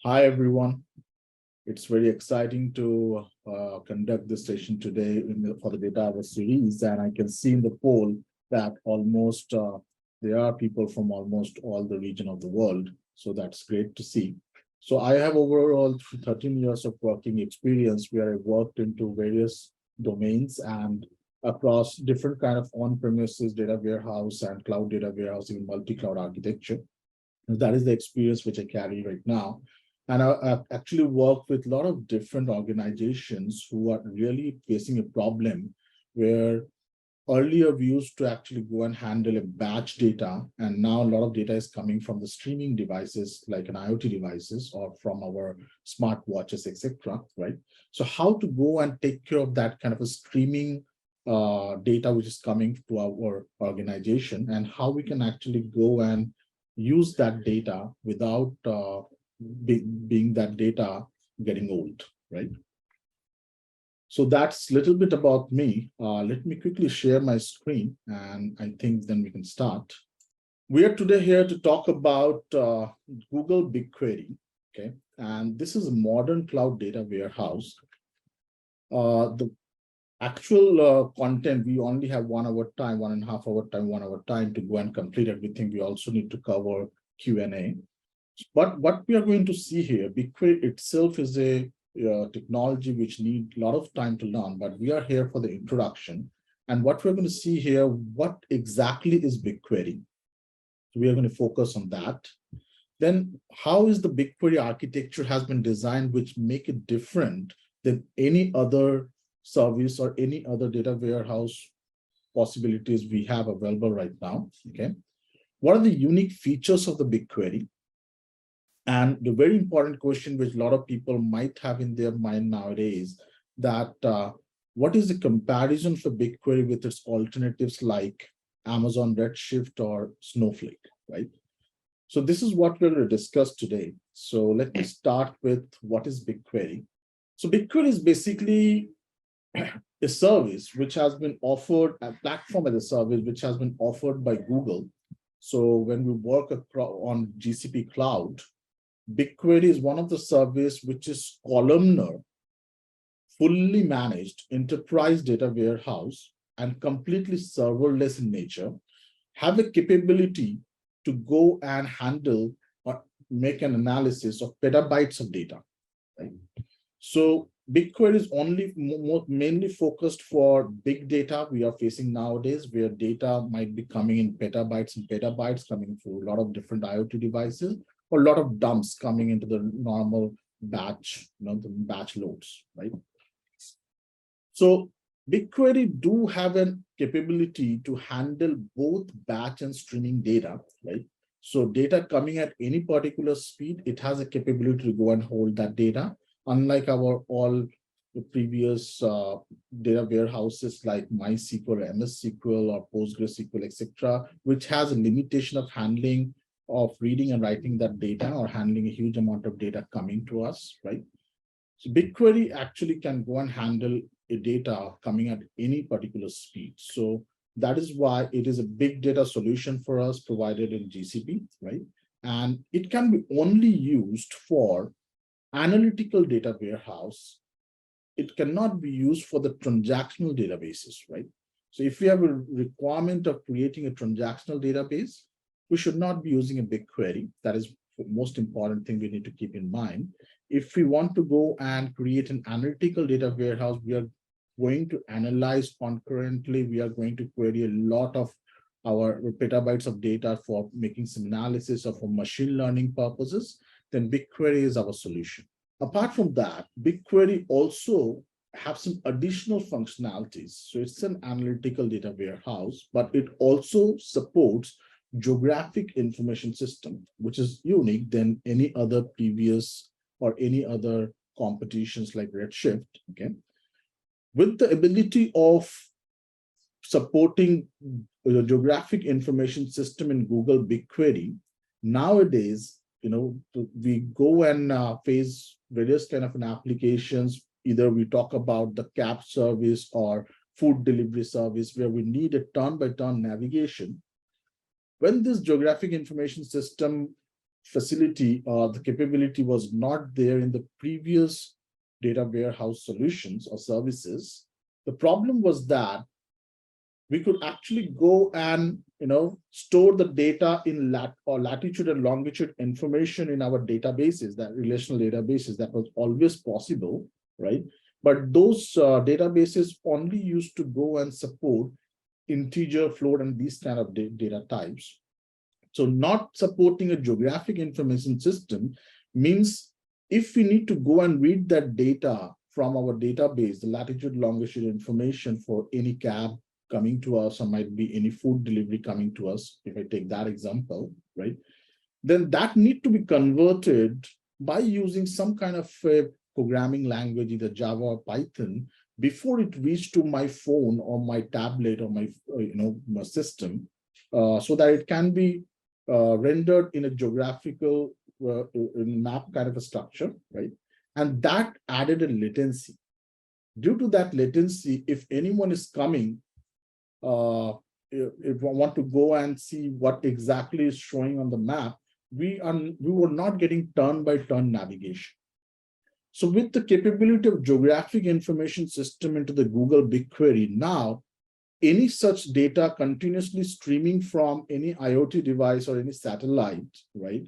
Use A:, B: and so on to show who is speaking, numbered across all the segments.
A: Hi, everyone. It's very exciting to conduct this session today for the DataHour series. And I can see in the poll that almost there are people from almost all the region of the world. So that's great to see. So I have overall 13 years of working experience where I worked into various domains and across different kind of on-premises data warehouse and cloud data warehouse, even multi-cloud architecture. That is the experience which I carry right now. And I've actually worked with a lot of different organizations who are really facing a problem where earlier we used to actually go and handle a batch data, and now a lot of data is coming from the streaming devices like an IoT devices or from our smart watches, etc. Right? So how to go and take care of that kind of a streaming data which is coming to our organization, and how we can actually go and use that data without being that data getting old, right? So that's a little bit about me. Let me quickly share my screen, and I think then we can start. We are today here to talk about Google BigQuery, okay? And this is a modern cloud data warehouse. The actual content, we only have 1 hour time, 1.5 hour time, 1 hour time to go and complete everything. We also need to cover Q&A. But what we are going to see here, BigQuery itself is a technology which needs a lot of time to learn, but we are here for the introduction. And what we're going to see here, what exactly is BigQuery? So we are going to focus on that. Then how is the BigQuery architecture has been designed which make it different than any other service or any other data warehouse possibilities we have available right now, okay? What are the unique features of the BigQuery? And the very important question which a lot of people might have in their mind nowadays, that what is the comparison for BigQuery with its alternatives like Amazon Redshift or Snowflake, right? So this is what we're going to discuss today. So let me start with what is BigQuery. So BigQuery is basically a service which has been offered, a platform as a service which has been offered by Google. So when we work on GCP cloud, BigQuery is one of the service which is columnar, fully managed enterprise data warehouse and completely serverless in nature, have a capability to go and handle or make an analysis of petabytes of data. Right? So BigQuery is only mainly focused for big data we are facing nowadays, where data might be coming in petabytes and petabytes coming through a lot of different IoT devices, or a lot of dumps coming into the normal batch, the batch loads, right? So BigQuery do have a capability to handle both batch and streaming data, right? So data coming at any particular speed, it has a capability to go and hold that data, unlike our all the previous data warehouses like MySQL, MS SQL, or PostgreSQL, etc., which has a limitation of handling of reading and writing that data or handling a huge amount of data coming to us, right? So BigQuery actually can go and handle a data coming at any particular speed. So that is why it is a big data solution for us provided in GCP, right? And it can be only used for analytical data warehouse. It cannot be used for the transactional databases, right? So if we have a requirement of creating a transactional database, we should not be using a BigQuery. That is the most important thing we need to keep in mind. If we want to go and create an analytical data warehouse, we are going to analyze concurrently. We are going to query a lot of our petabytes of data for making some analysis or for machine learning purposes. Then BigQuery is our solution. Apart from that, BigQuery also have some additional functionalities. So it's an analytical data warehouse, but it also supports geographic information system, which is unique than any other previous or any other competitions like Redshift, okay? With the ability of supporting the geographic information system in Google BigQuery, nowadays, we go and face various kind of applications. Either we talk about the cab service or food delivery service where we need a turn-by-turn navigation. When this geographic information system facility or the capability was not there in the previous data warehouse solutions or services. The problem was that we could actually go and store the data in latitude and longitude information in our databases, that relational databases. That was always possible, right? But those databases only used to go and support integer, float, and these kind of data types. So not supporting a geographic information system means if we need to go and read that data from our database, the latitude, longitude information for any cab coming to us, or might be any food delivery coming to us, if I take that example, right? Then that need to be converted by using some kind of a programming language, either Java or Python, before it reached to my phone or my tablet or my my system, so that it can be rendered in a geographical map kind of a structure, right? And that added a latency. Due to that latency, if anyone is coming, if I want to go and see what exactly is showing on the map, we were not getting turn-by-turn navigation. So with the capability of geographic information system into the Google BigQuery, now any such data continuously streaming from any IoT device or any satellite, right,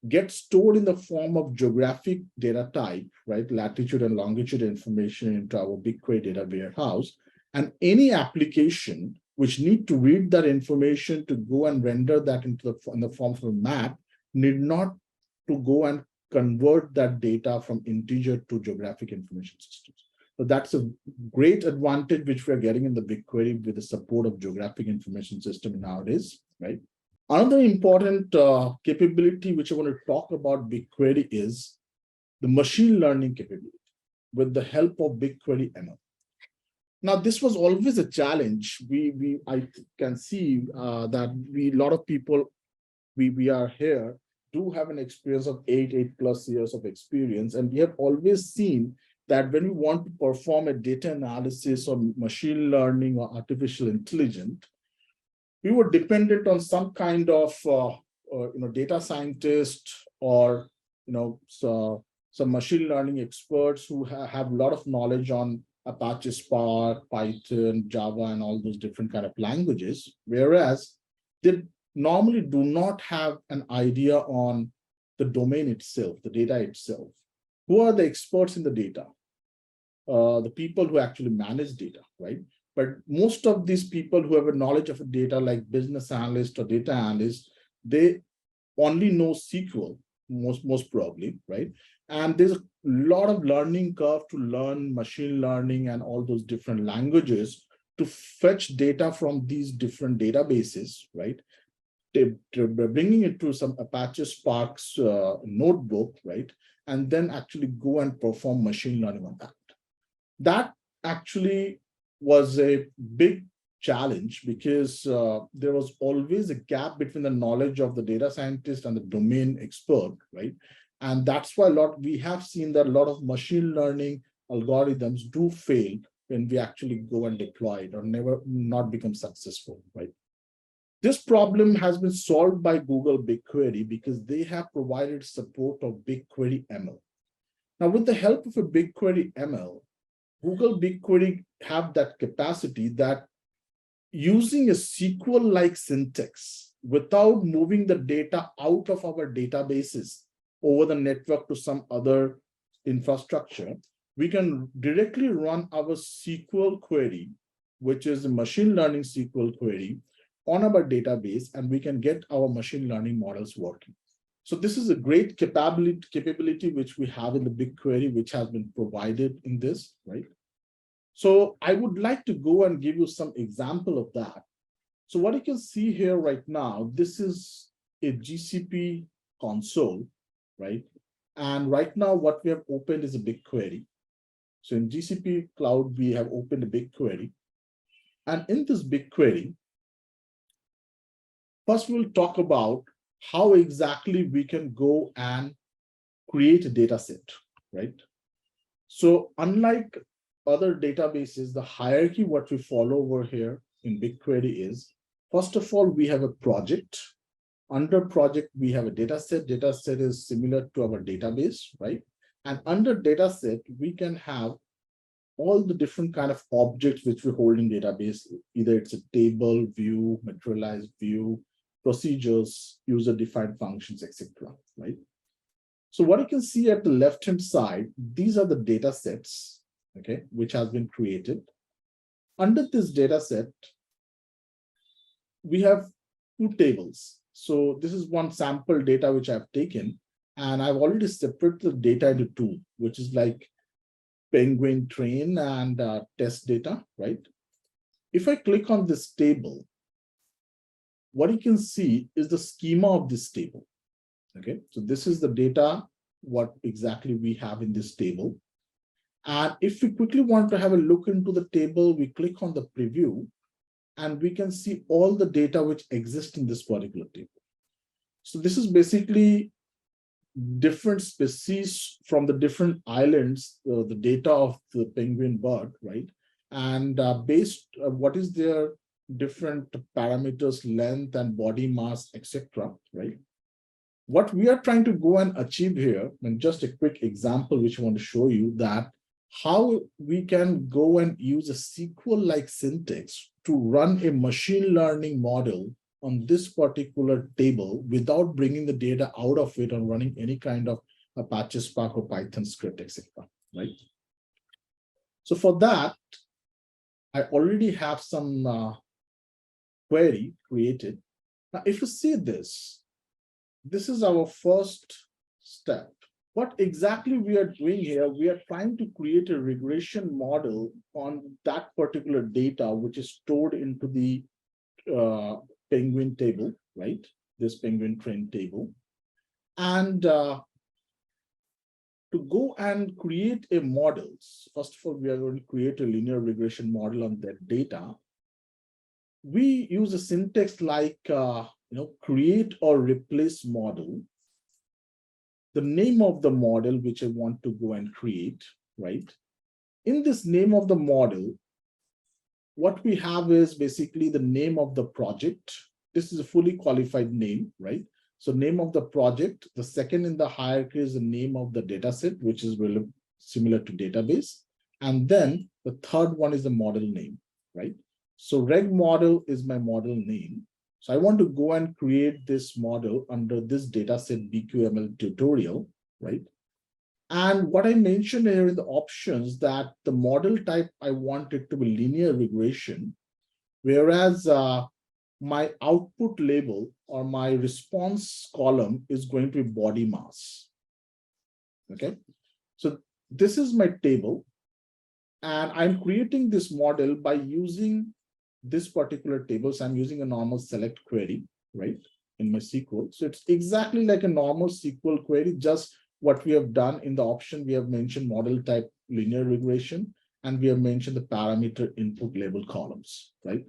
A: gets stored in the form of geographic data type, right, latitude and longitude information into our BigQuery data warehouse. And any application which need to read that information to go and render that in the form of a map need not to go and convert that data from integer to geographic information systems. So that's a great advantage which we are getting in the BigQuery with the support of geographic information system nowadays, right? Another important capability which I want to talk about BigQuery is the machine learning capability with the help of BigQuery ML. Now, this was always a challenge. I can see that a lot of people, we are here, do have an experience of 8+ years of experience. And we have always seen that when we want to perform a data analysis or machine learning or artificial intelligence, we were dependent on some kind of data scientist or some machine learning experts who have a lot of knowledge on Apache Spark, Python, Java, and all those different kind of languages, whereas they normally do not have an idea on the domain itself, the data itself. Who are the experts in the data? The people who actually manage data, right? But most of these people who have a knowledge of data, like business analyst or data analyst, they only know SQL, most probably, right? And there's a lot of learning curve to learn machine learning and all those different languages to fetch data from these different databases, right? Bringing it to some Apache Spark's notebook, right? And then actually go and perform machine learning on that. That actually was a big challenge because there was always a gap between the knowledge of the data scientist and the domain expert, right? And that's why we have seen that a lot of machine learning algorithms do fail when we actually go and deploy it or not become successful, right? This problem has been solved by Google BigQuery because they have provided support of BigQuery ML. Now, with the help of a BigQuery ML, Google BigQuery have that capacity that using a SQL-like syntax without moving the data out of our databases over the network to some other infrastructure, we can directly run our SQL query, which is a machine learning SQL query, on our database, and we can get our machine learning models working. So this is a great capability which we have in the BigQuery, which has been provided in this, right? So I would like to go and give you some example of that. So what you can see here right now, this is a GCP console, right? And right now what we have opened is a BigQuery. So in GCP Cloud, we have opened a BigQuery. And in this BigQuery, first we'll talk about how exactly we can go and create a data set, right? So unlike other databases, the hierarchy what we follow over here in BigQuery is, first of all, we have a project. Under project, we have a data set. Data set is similar to our database, right? And under data set, we can have all the different kind of objects which we hold in database. Either it's a table, view, materialized view, procedures, user-defined functions, etc. Right? So what you can see at the left-hand side, these are the data sets, okay, which has been created. Under this data set, we have two tables. So this is one sample data which I've taken, and I've already separated the data into two, which is like Penguin train and test data, right? If I click on this table, what you can see is the schema of this table. Okay, so this is the data, what exactly we have in this table. And if we quickly want to have a look into the table, we click on the preview, and we can see all the data which exist in this particular table. So this is basically different species from the different islands, the data of the penguin bird, right? And based what is their different parameters, length and body mass, etc., right? What we are trying to go and achieve here, and just a quick example which I want to show you, that how we can go and use a SQL-like syntax to run a machine learning model on this particular table without bringing the data out of it or running any kind of Apache Spark or Python script, etc. Right? So for that, I already have some query created. Now, if you see this, this is our first step. What exactly we are doing here, we are trying to create a regression model on that particular data, which is stored into the penguin table, right? This penguin train table. And to go and create a model, first of all, we are going to create a linear regression model on that data. We use a syntax like, create or replace model, the name of the model which I want to go and create, right? In this name of the model, what we have is basically the name of the project. This is a fully qualified name, right? So name of the project. The second in the hierarchy is the name of the data set, which is really similar to database. And then the third one is the model name, right? So reg model is my model name. So I want to go and create this model under this dataset BQML tutorial, right? And what I mentioned here in the options, that the model type, I want it to be linear regression, whereas my output label or my response column is going to be body mass. Okay, so this is my table, and I'm creating this model by using this particular table. So I'm using a normal select query, right, in my SQL. So it's exactly like a normal SQL query, just what we have done in the option. We have mentioned model type linear regression, and we have mentioned the parameter input label columns, right?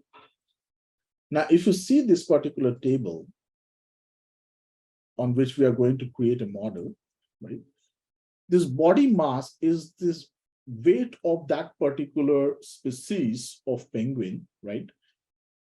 A: Now, if you see this particular table on which we are going to create a model, right? This body mass is this weight of that particular species of penguin, right?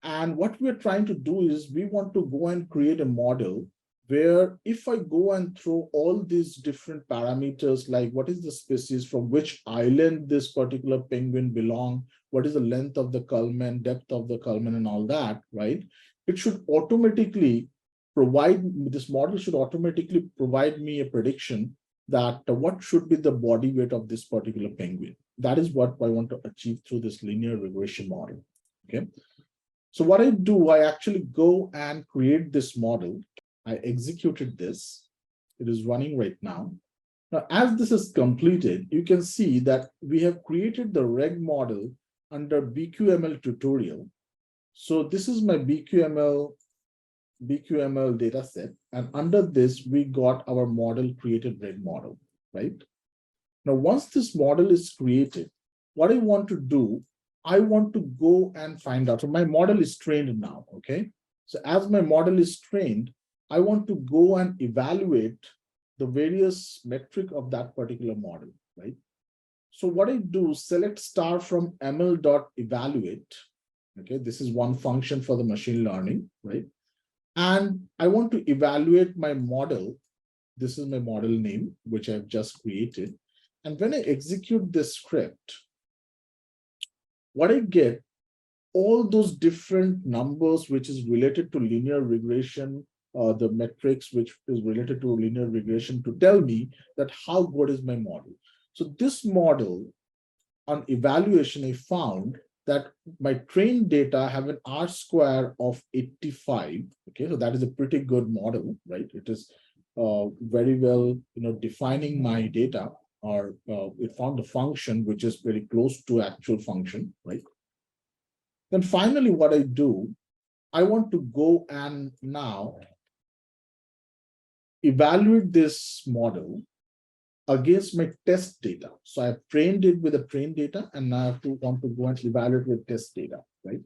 A: And what we're trying to do is we want to go and create a model where if I go and throw all these different parameters, like what is the species, from which island this particular penguin belong, what is the length of the culmen, depth of the culmen, and all that, right? It should automatically provide, this model should automatically provide me a prediction that what should be the body weight of this particular penguin. That is what I want to achieve through this linear regression model, okay? So what I do, I actually go and create this model. I executed this. It is running right now. Now, as this is completed, you can see that we have created the reg model under BQML tutorial. So this is my BQML data set. And under this, we got our model created reg model, right? Now, once this model is created, what I want to do, I want to go and find out. So my model is trained now, okay? So as my model is trained, I want to go and evaluate the various metric of that particular model, right? So what I do, select star from ml.evaluate. Okay, this is one function for the machine learning, right? And I want to evaluate my model. This is my model name, which I've just created. And when I execute this script, what I get, all those different numbers, which is related to linear regression, the metrics, which is related to linear regression, to tell me that how good is my model. So this model, on evaluation, I found that my trained data have an R square of 85. Okay, so that is a pretty good model, right? It is very well, defining my data, or it found the function which is very close to actual function, right? Then finally, what I do, I want to go and now evaluate this model against my test data. So I've trained it with the trained data, and now I have to want to go and evaluate with test data, right?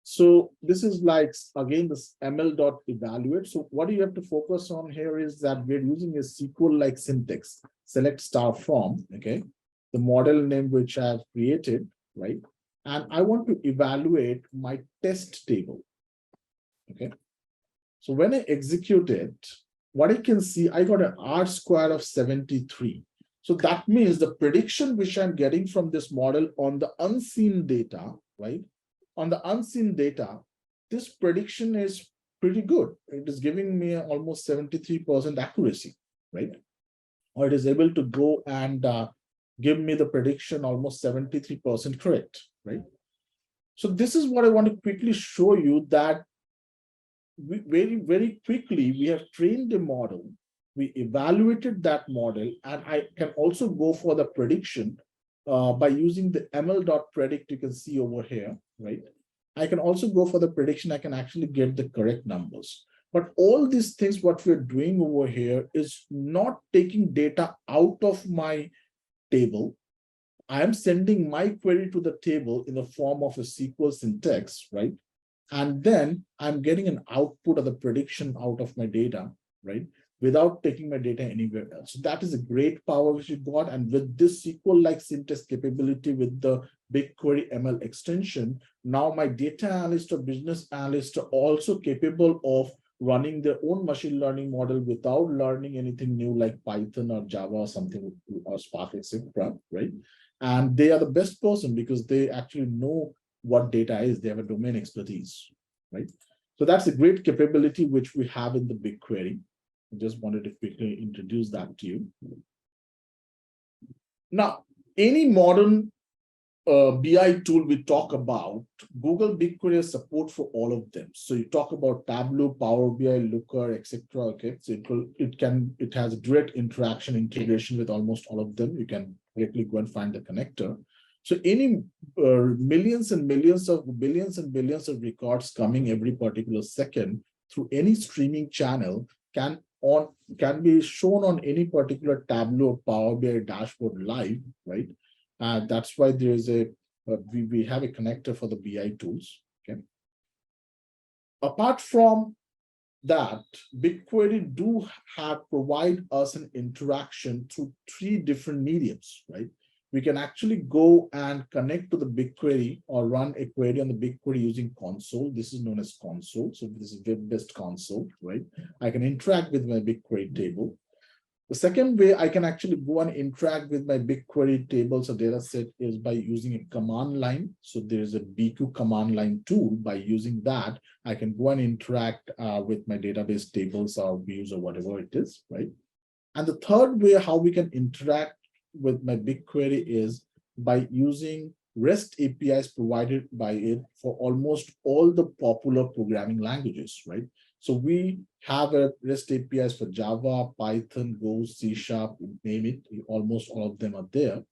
A: So this is like, again, this ml.evaluate. So what you have to focus on here is that we're using a SQL-like syntax, select star from, okay, the model name which I have created, right? And I want to evaluate my test table, okay? So when I execute it, what I can see, I got an R square of 73. So that means the prediction which I'm getting from this model on the unseen data, right? On the unseen data, this prediction is pretty good. It is giving me almost 73% accuracy, right? Or it is able to go and give me the prediction almost 73% correct, right? So this is what I want to quickly show you, that very quickly, we have trained a model, we evaluated that model, and I can also go for the prediction by using the ml.predict. You can see over here, right? I can also go for the prediction. I can actually get the correct numbers. But all these things, what we're doing over here is not taking data out of my table. I am sending my query to the table in the form of a SQL syntax, right? And then I'm getting an output of the prediction out of my data, right? Without taking my data anywhere else. So that is a great power which we got. And with this SQL-like syntax capability with the BigQuery ML extension, now my data analyst or business analyst are also capable of running their own machine learning model without learning anything new like Python or Java or something, or Spark, etc., right? And they are the best person because they actually know what data is. They have a domain expertise, right? So that's a great capability which we have in the BigQuery. I just wanted to quickly introduce that to you. Now, any modern BI tool we talk about, Google BigQuery has support for all of them. So you talk about Tableau, Power BI, Looker, etc. Okay, so it has a direct interaction integration with almost all of them. You can directly go and find the connector. So any millions and billions of records coming every particular second through any streaming channel can be shown on any particular Tableau, Power BI dashboard live, right? That's why there is we have a connector for the BI tools. Okay. Apart from that, BigQuery provide us an interaction through 3 different mediums, right? We can actually go and connect to the BigQuery or run a query on the BigQuery using console. This is known as console. So this is web-based console, right? I can interact with my BigQuery table. The second way I can actually go and interact with my BigQuery tables or data set is by using a command line. So there's a BQ command line tool. By using that, I can go and interact with my database tables or views or whatever it is, right? And the third way how we can interact with my BigQuery is by using REST APIs provided by it for almost all the popular programming languages, right? So we have a REST APIs for Java, Python, Go, C#, name it, almost all of them are there.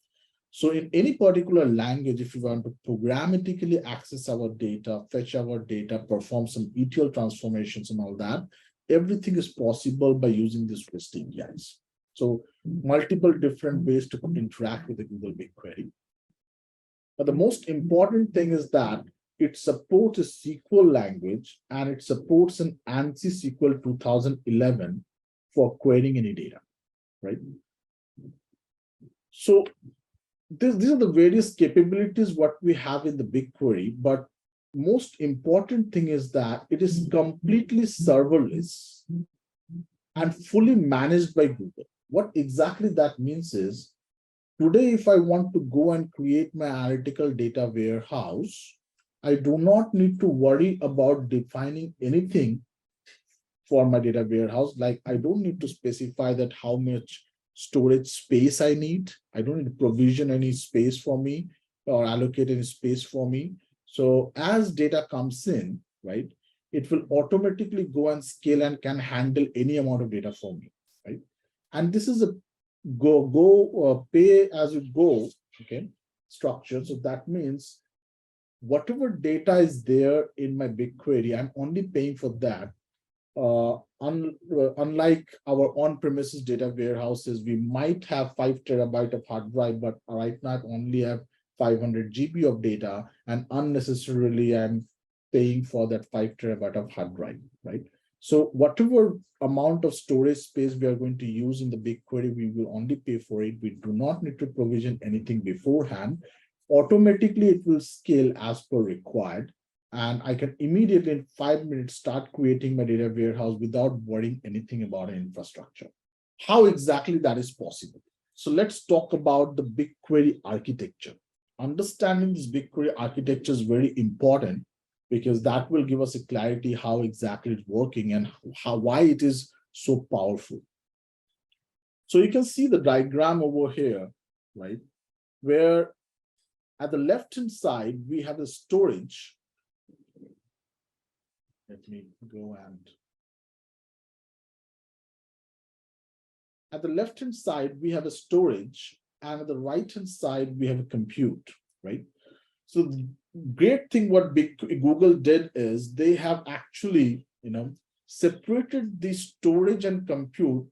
A: So in any particular language, if you want to programmatically access our data, fetch our data, perform some ETL transformations and all that, everything is possible by using these REST APIs. So multiple different ways to interact with the Google BigQuery. But the most important thing is that it supports a SQL language and it supports an ANSI SQL 2011 for querying any data, right? So these are the various capabilities what we have in the BigQuery, but most important thing is that it is completely serverless and fully managed by Google. What exactly that means is, today, if I want to go and create my analytical data warehouse, I do not need to worry about defining anything for my data warehouse. Like, I don't need to specify that how much storage space I need. I don't need to provision any space for me or allocate any space for me. So as data comes in, right, it will automatically go and scale and can handle any amount of data for me, right? And this is a pay as you go, okay, structure. So that means whatever data is there in my BigQuery, I'm only paying for that. Unlike our on-premises data warehouses, we might have 5 terabyte of hard drive, but right now I only have 500 GB of data, and unnecessarily I'm paying for that 5 terabyte of hard drive, right? So whatever amount of storage space we are going to use in the BigQuery, we will only pay for it. We do not need to provision anything beforehand. Automatically, it will scale as per required. And I can immediately in 5 minutes start creating my data warehouse without worrying anything about an infrastructure. How exactly that is possible? So let's talk about the BigQuery architecture. Understanding this BigQuery architecture is very important, because that will give us a clarity how exactly it's working and why it is so powerful. So you can see the diagram over here, right? Where at the left-hand side, we have the storage. Let me go and at the left-hand side, we have a storage, and at the right-hand side, we have a compute, right? So the great thing what Google did is they have actually, separated the storage and compute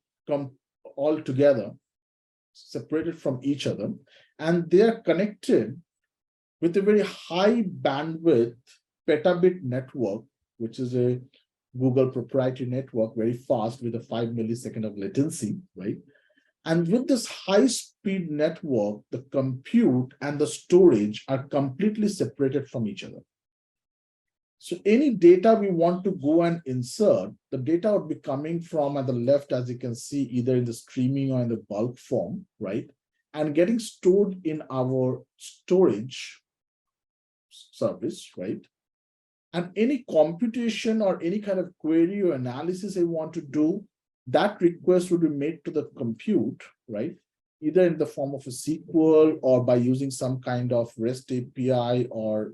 A: all together, separated from each other, and they are connected with a very high bandwidth petabit network, which is a Google proprietary network, very fast with a 5 millisecond of latency, right? And with this high-speed network, the compute and the storage are completely separated from each other. So any data we want to go and insert, the data would be coming from at the left, as you can see, either in the streaming or in the bulk form, right? And getting stored in our storage service, right? And any computation or any kind of query or analysis I want to do, that request would be made to the compute, right? Either in the form of a SQL or by using some kind of REST API or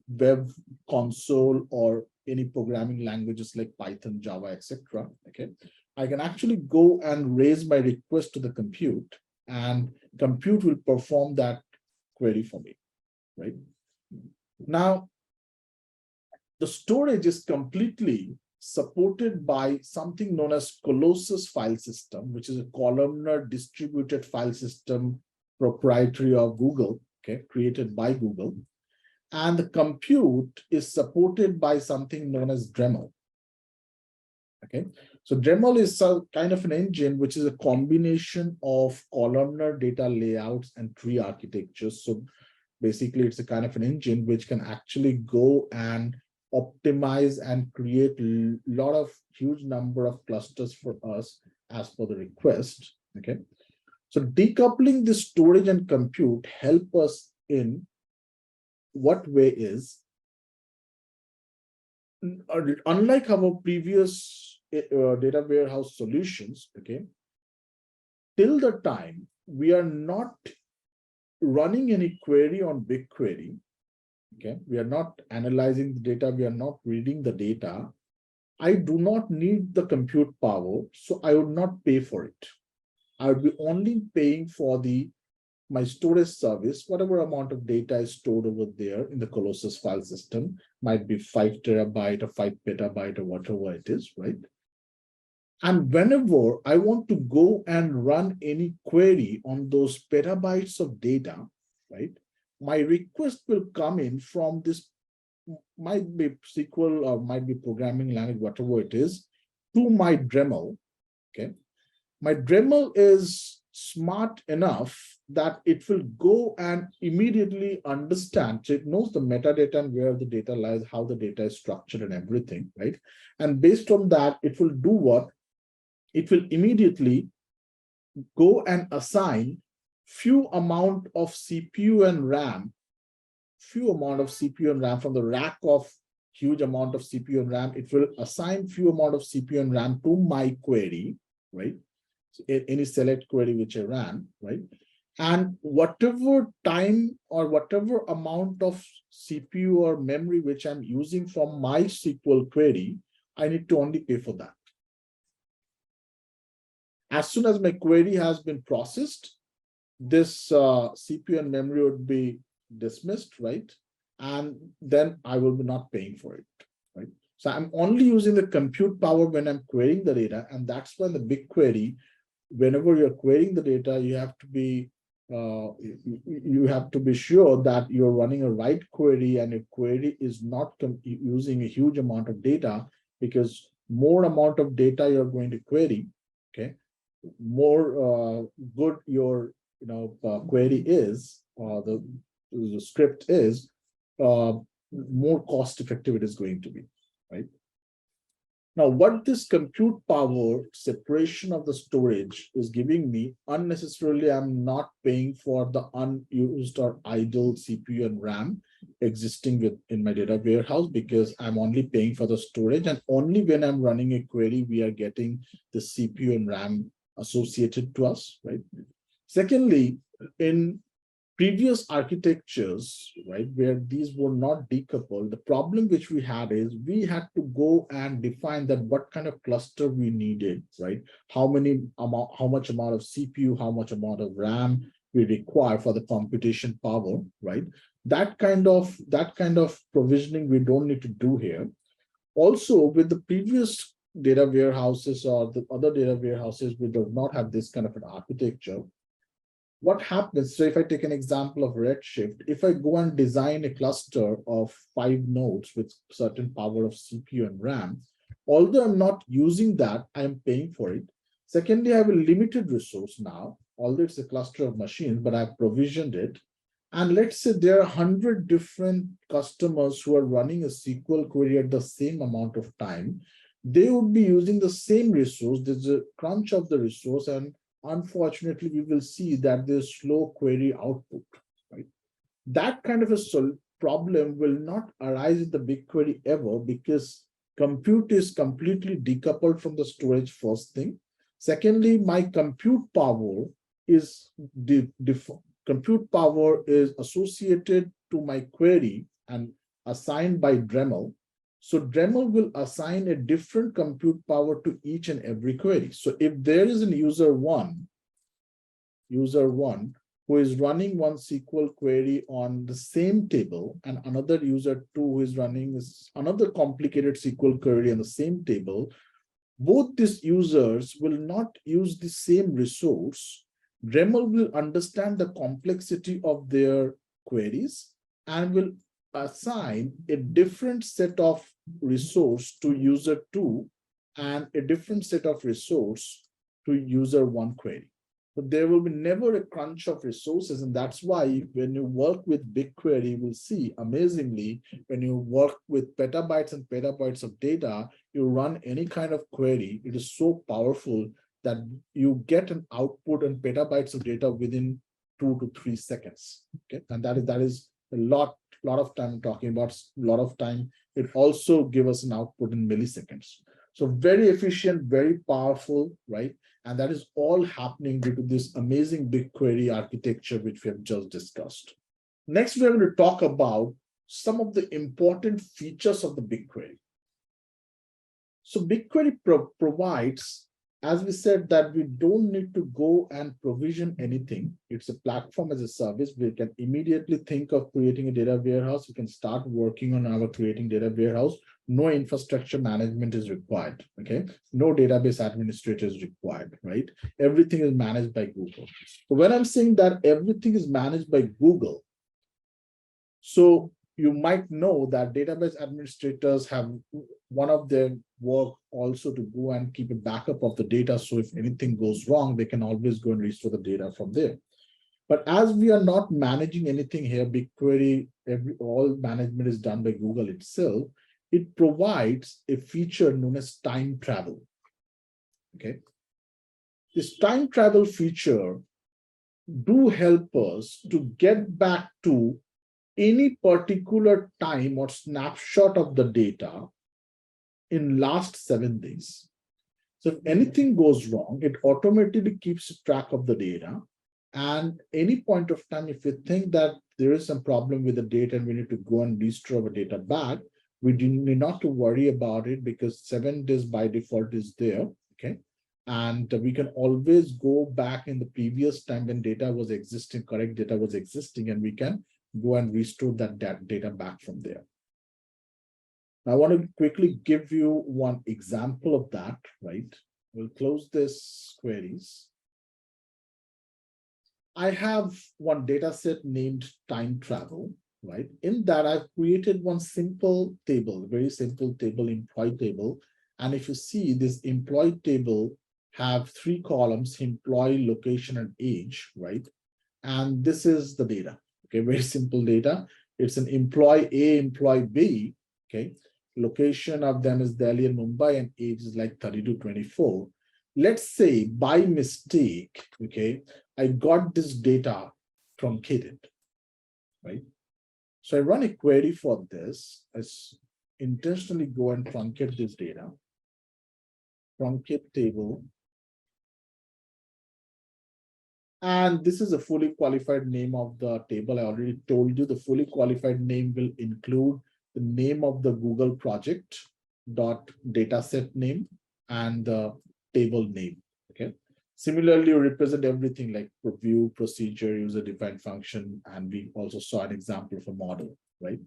A: web console or any programming languages like Python, Java, etc. Okay, I can actually go and raise my request to the compute, and compute will perform that query for me, right? Now, the storage is completely supported by something known as Colossus file system, which is a columnar distributed file system proprietary of Google, okay, created by Google. And the compute is supported by something known as Dremel. Okay, so Dremel is a kind of an engine which is a combination of columnar data layouts and tree architectures. So basically, it's a kind of an engine which can actually go and optimize and create a lot of huge number of clusters for us as per the request. Okay, so decoupling the storage and compute help us in what way is, unlike our previous data warehouse solutions, okay, till the time we are not running any query on BigQuery, okay, we are not analyzing the data, we are not reading the data, I do not need the compute power, so I would not pay for it. I would be only paying for my storage service, whatever amount of data is stored over there in the Colossus file system, might be 5 terabyte or 5 petabyte or whatever it is, right? And whenever I want to go and run any query on those petabytes of data, right, my request will come in from this, might be SQL or might be programming language, whatever it is, to my Dremel, okay? My Dremel is smart enough that it will go and immediately understand. So it knows the metadata and where the data lies, how the data is structured and everything, right? And based on that, it will do what? It will immediately go and assign few amount of CPU and RAM, from the rack of huge amount of CPU and RAM. It will assign few amount of CPU and RAM to my query, right? So any select query which I ran, right? And whatever time or whatever amount of CPU or memory which I'm using from my SQL query, I need to only pay for that. As soon as my query has been processed, this CPU and memory would be dismissed, right? And then I will be not paying for it, right? So I'm only using the compute power when I'm querying the data, and that's when the BigQuery, whenever you're querying the data, you have to be sure that you're running a right query, and your query is not using a huge amount of data, because more amount of data you're going to query, okay, more good your query is, the script is, more cost effective it is going to be, right? Now, what this compute power separation of the storage is giving me, unnecessarily, I'm not paying for the unused or idle CPU and RAM existing in my data warehouse, because I'm only paying for the storage, and only when I'm running a query, we are getting the CPU and RAM associated to us, right? Secondly, in previous architectures, right, where these were not decoupled, the problem which we had is we had to go and define that what kind of cluster we needed, right? How much amount of CPU, how much amount of RAM we require for the computation power, right? That kind of provisioning we don't need to do here. Also, with the previous data warehouses or the other data warehouses, we do not have this kind of an architecture. What happens, so if I take an example of Redshift, if I go and design a cluster of 5 nodes with certain power of CPU and RAM, although I'm not using that, I'm paying for it. Secondly, I have a limited resource now, although it's a cluster of machines, but I've provisioned it. And let's say there are 100 different customers who are running a SQL query at the same amount of time. They would be using the same resource. There's a crunch of the resource, and unfortunately, we will see that there's slow query output, right? That kind of a problem will not arise in the BigQuery ever, because compute is completely decoupled from the storage, first thing. Secondly, my compute power is associated to my query and assigned by Dremel. So Dremel will assign a different compute power to each and every query. So if there is a user one who is running one SQL query on the same table, and another user two who is running another complicated SQL query on the same table, both these users will not use the same resource. Dremel will understand the complexity of their queries and will assign a different set of resource to user two and a different set of resource to user one query. But there will be never a crunch of resources, and that's why when you work with BigQuery, you will see amazingly, when you work with petabytes and petabytes of data, you run any kind of query, it is so powerful that you get an output and petabytes of data within 2 to 3 seconds. Okay, and that is a lot of time. I'm talking about a lot of time. It also gives us an output in milliseconds. So very efficient, very powerful, right? And that is all happening due to this amazing BigQuery architecture, which we have just discussed. Next, we're going to talk about some of the important features of the BigQuery. So BigQuery provides, as we said, that we don't need to go and provision anything. It's a platform as a service. We can immediately think of creating a data warehouse. We can start working on our creating data warehouse. No infrastructure management is required, okay? No database administrator is required, right? Everything is managed by Google. So when I'm saying that everything is managed by Google, so you might know that database administrators have one of work also to go and keep a backup of the data. So if anything goes wrong, they can always go and restore the data from there. But as we are not managing anything here, BigQuery, all management is done by Google itself. It provides a feature known as time travel. Okay. This time travel feature do help us to get back to any particular time or snapshot of the data in last 7 days. So if anything goes wrong, it automatically keeps track of the data. And any point of time, if you think that there is some problem with the data and we need to go and restore our data back, we need not to worry about it because 7 days by default is there, okay? And we can always go back in the previous time when data was existing, correct data was existing, and we can go and restore that data back from there. Now, I want to quickly give you one example of that, right? We'll close this queries. I have one data set named time travel, right? In that, I've created one simple table, very simple table, employee table. And if you see this employee table have 3 columns, employee, location, and age, right? And this is the data, okay? Very simple data. It's an employee A, employee B, okay? Location of them is Delhi and Mumbai, and age is like 30 to 24. Let's say by mistake, okay, I got this data truncated, right? So I run a query for this. I intentionally go and truncate this data. Truncate table. And this is a fully qualified name of the table. I already told you the fully qualified name will include the name of the Google project dot dataset name and the table name, okay? Similarly, you represent everything like view, procedure, user-defined function, and we also saw an example of a model, right?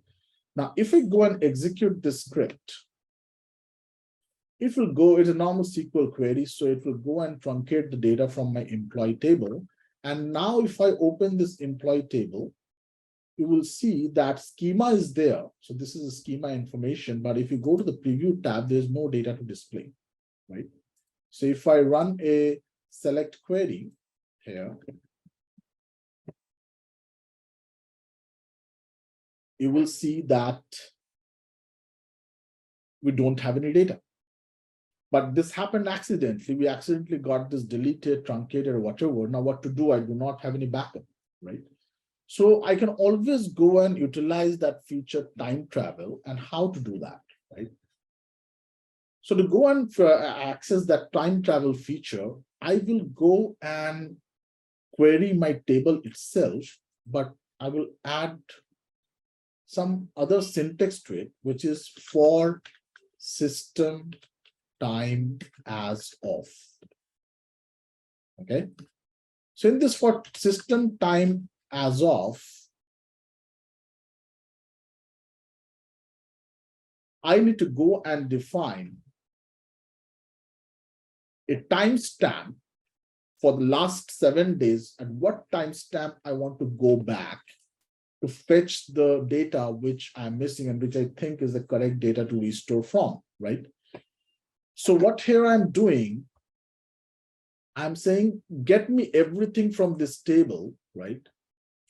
A: Now, if we go and execute this script, it will go, it's a normal SQL query, so it will go and truncate the data from my employee table. And now if I open this employee table, you will see that schema is there. So this is a schema information, but if you go to the preview tab, there's no data to display, right? So if I run a select query here, you will see that we don't have any data. But this happened accidentally. We accidentally got this deleted, truncated, or whatever. Now what to do? I do not have any backup, right? So I can always go and utilize that feature time travel, and how to do that, right? So to go and access that time travel feature, I will go and query my table itself, but I will add some other syntax to it, which is for system time as of. Okay. So in this for system time as of, I need to go and define a timestamp for the last 7 days and what timestamp I want to go back to fetch the data which I'm missing and which I think is the correct data to restore from, right? So what here I'm doing, I'm saying, get me everything from this table, right?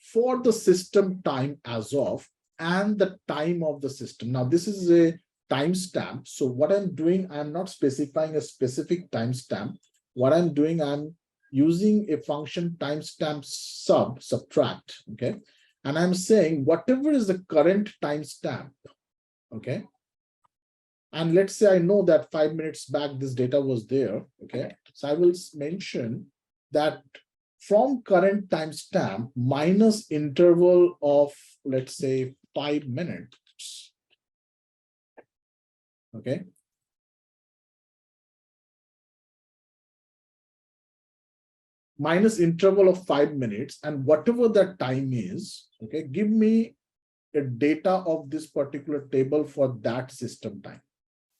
A: For the system time as of and the time of the system. Now, this is a timestamp. So what I'm doing, I'm not specifying a specific timestamp. What I'm doing, I'm using a function timestamp subtract, okay? And I'm saying whatever is the current timestamp, okay? And let's say I know that 5 minutes back, this data was there, okay? So I will mention that from current timestamp minus interval of, let's say, 5 minutes, okay? Minus interval of 5 minutes, and whatever that time is, okay, give me a data of this particular table for that system time,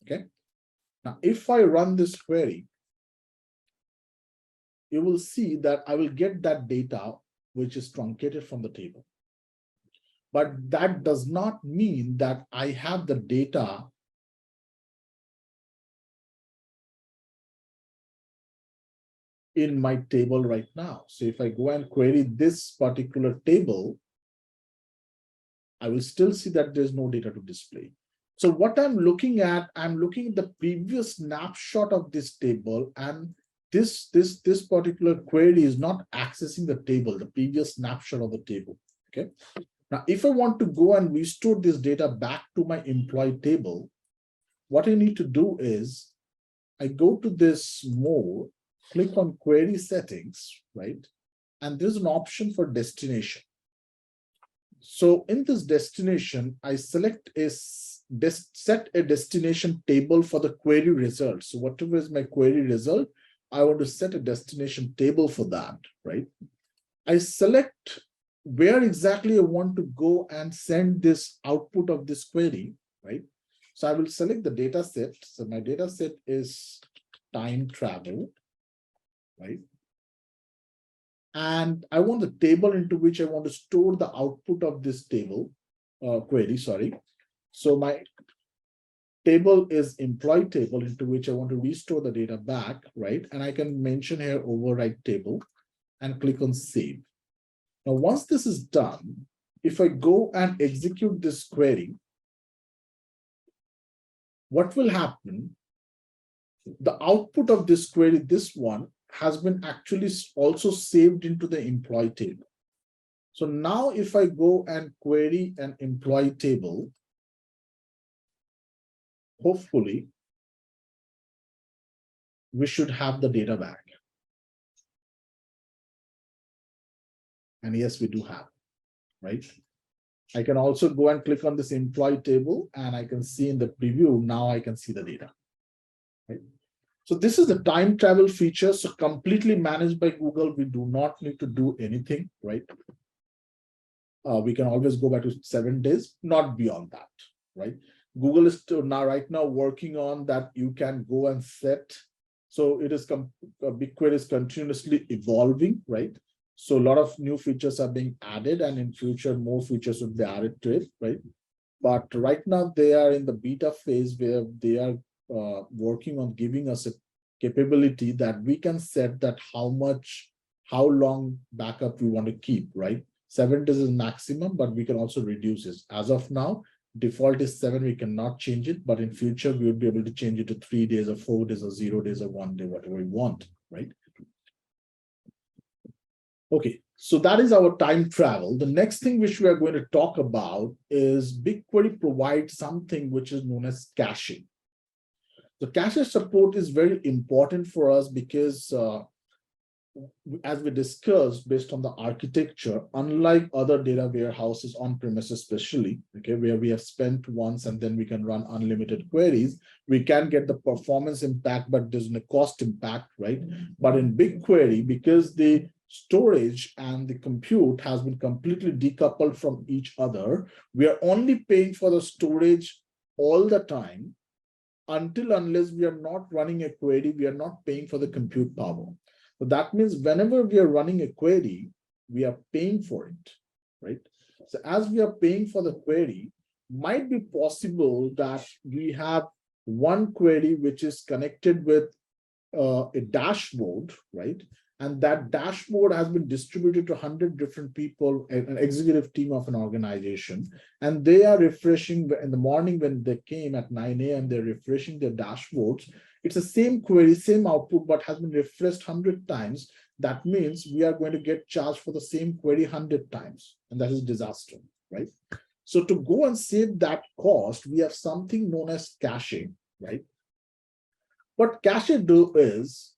A: okay? Now, if I run this query, you will see that I will get that data which is truncated from the table. But that does not mean that I have the data in my table right now. So if I go and query this particular table, I will still see that there's no data to display. So what I'm looking at the previous snapshot of this table, and this particular query is not accessing the table, the previous snapshot of the table. Okay. Now, if I want to go and restore this data back to my employee table, what I need to do is I go to this more, click on query settings, right? And there's an option for destination. So in this destination, I select set a destination table for the query result. So whatever is my query result, I want to set a destination table for that, right? I select where exactly I want to go and send this output of this query, right? So I will select the data set. So my data set is time travel, right? And I want the table into which I want to store the output of this table, query, sorry. So my table is employee table into which I want to restore the data back, right? And I can mention here override table and click on save. Now, once this is done, if I go and execute this query, what will happen? The output of this query, this one, has been actually also saved into the employee table. So now if I go and query an employee table, hopefully we should have the data back. And yes, we do have, right? I can also go and click on this employee table and I can see in the preview, now I can see the data, right? So this is the time travel feature. So completely managed by Google. We do not need to do anything, right? We can always go back to 7 days, not beyond that, right? Google is still right now working on that. You can go and set. So it is BigQuery is continuously evolving, right? So a lot of new features are being added, and in future more features will be added to it, right? But right now they are in the beta phase where they are working on giving us a capability that we can set that how long backup we want to keep, right? 7 days is maximum, but we can also reduce it. As of now, default is 7, we cannot change it, but in future we will be able to change it to 3 days or 4 days or 0 days or 1 day, whatever we want, right? Okay, so that is our time travel. The next thing which we are going to talk about is BigQuery provides something which is known as caching. The cache support is very important for us because as we discussed, based on the architecture, unlike other data warehouses on premises especially, okay, where we have spent once and then we can run unlimited queries, we can get the performance impact, but there's no cost impact, right? But in BigQuery, because the storage and the compute has been completely decoupled from each other, we are only paying for the storage all the time unless we are not running a query, we are not paying for the compute power. So that means whenever we are running a query, we are paying for it, right? So as we are paying for the query, might be possible that we have one query which is connected with a dashboard, right? And that dashboard has been distributed to 100 different people, an executive team of an organization, and they are refreshing in the morning when they came at 9 a.m., they're refreshing their dashboards. It's the same query, same output, but has been refreshed 100 times. That means we are going to get charged for the same query 100 times, and that is disaster, right? So to go and save that cost, we have something known as caching, right? What cache do is,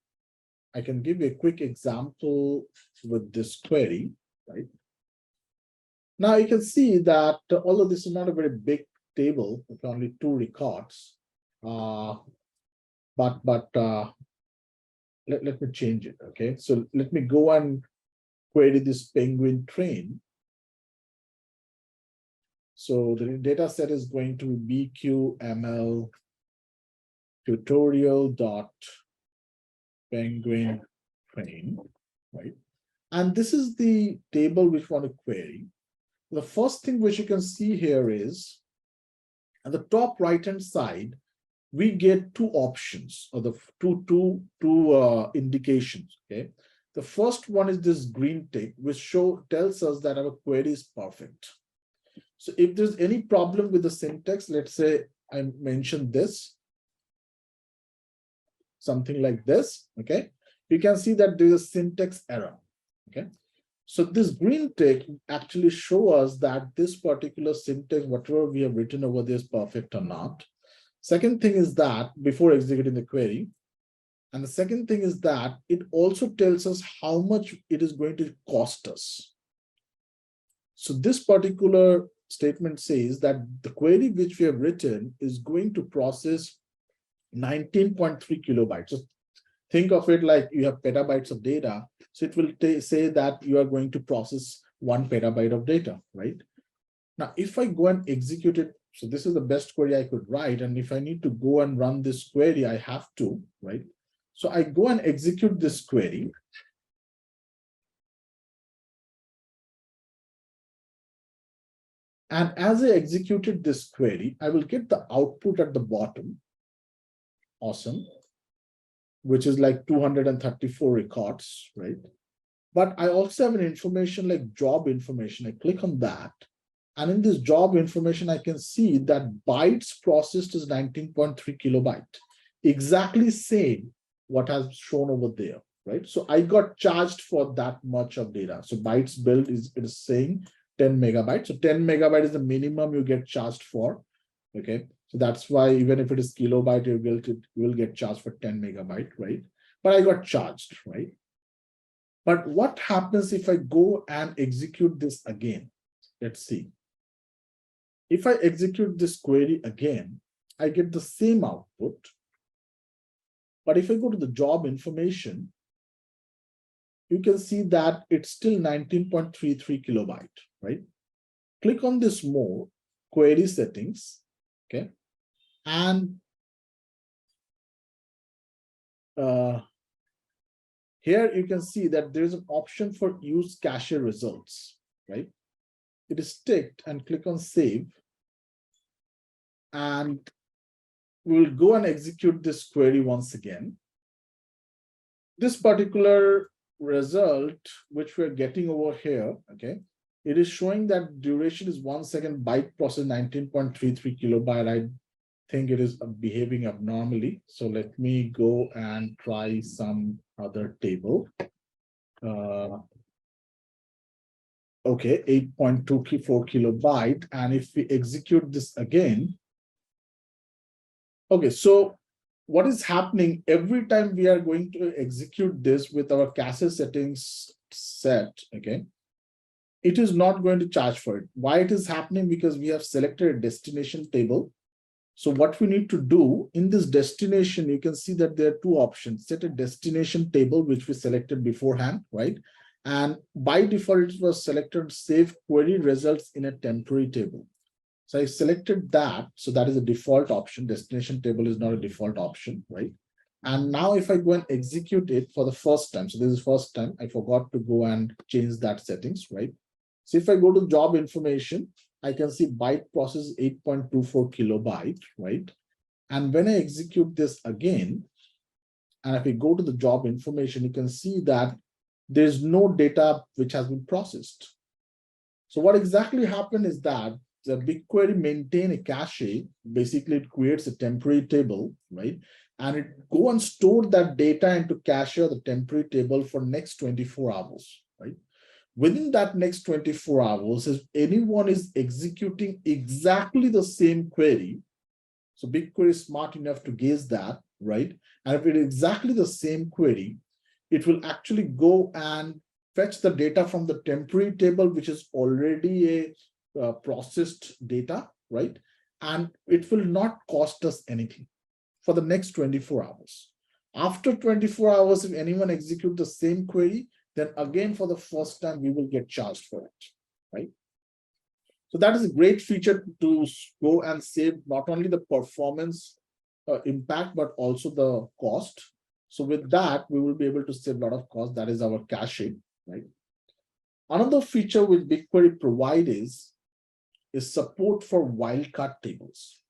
A: I can give you a quick example with this query, right? Now you can see that although this is not a very big table with only 2 records, let me change it, okay? So let me go and query this penguin train. So the data set is going to be BQML tutorial.penguin train, right? And this is the table which we want to query. The first thing which you can see here is at the top right-hand side, we get two options, or the two indications. Okay, the first one is this green tick, which tells us that our query is perfect. So if there's any problem with the syntax, let's say I mentioned this, something like this, okay, you can see that there's a syntax error. Okay, so this green tick actually shows us that this particular syntax, whatever we have written over there, is perfect or not. Second thing is that before executing the query, and the second thing is that it also tells us how much it is going to cost us. So this particular statement says that the query which we have written is going to process 19.3 kilobytes. So think of it like you have petabytes of data. So it will say that you are going to process 1 petabyte of data, right? Now, if I go and execute it, so this is the best query I could write. And if I need to go and run this query, I have to, right? So I go and execute this query. And as I executed this query, I will get the output at the bottom. Awesome. Which is like 234 records, right? But I also have an information like job information. I click on that. And in this job information, I can see that bytes processed is 19.3 kilobyte. Exactly same what has shown over there, right? So I got charged for that much of data. So bytes build is saying 10 megabytes. So 10 megabyte is the minimum you get charged for, okay? So that's why even if it is kilobyte, you will get charged for 10 megabyte, right? But I got charged, right? But what happens if I go and execute this again? Let's see. If I execute this query again, I get the same output. But if I go to the job information, you can see that it's still 19.33 kilobyte, right? Click on this more, query settings, okay? And here you can see that there's an option for use cache results, right? It is ticked and click on save. And we'll go and execute this query once again. This particular result, which we're getting over here, okay, it is showing that duration is 1 second, byte process 19.33 kilobyte. I think it is behaving abnormally. So let me go and try some other table. Okay, 8.24 kilobyte. And if we execute this again, okay, so what is happening every time we are going to execute this with our cache settings set, okay, it is not going to charge for it. Why it is happening? Because we have selected a destination table. So what we need to do in this destination, you can see that there are two options. Set a destination table, which we selected beforehand, right? And by default, it was selected save query results in a temporary table. So I selected that. So that is a default option. Destination table is not a default option, right? And now if I go and execute it for the first time, so this is first time, I forgot to go and change that settings, right? So if I go to job information, I can see byte process 8.24 kilobyte, right? And when I execute this again, and if we go to the job information, you can see that there's no data which has been processed. So what exactly happened is that the BigQuery maintain a cache. Basically, it creates a temporary table, right? And it go and store that data into cache or the temporary table for next 24 hours, right? Within that next 24 hours, if anyone is executing exactly the same query, so BigQuery is smart enough to guess that, right? And if it is exactly the same query, it will actually go and fetch the data from the temporary table, which is already a processed data, right? And it will not cost us anything for the next 24 hours. After 24 hours, if anyone execute the same query, then again, for the first time, we will get charged for it, right? So that is a great feature to go and save not only the performance impact, but also the cost. So with that, we will be able to save a lot of cost. That is our caching, right? Another feature which BigQuery provides is support for wildcard tables.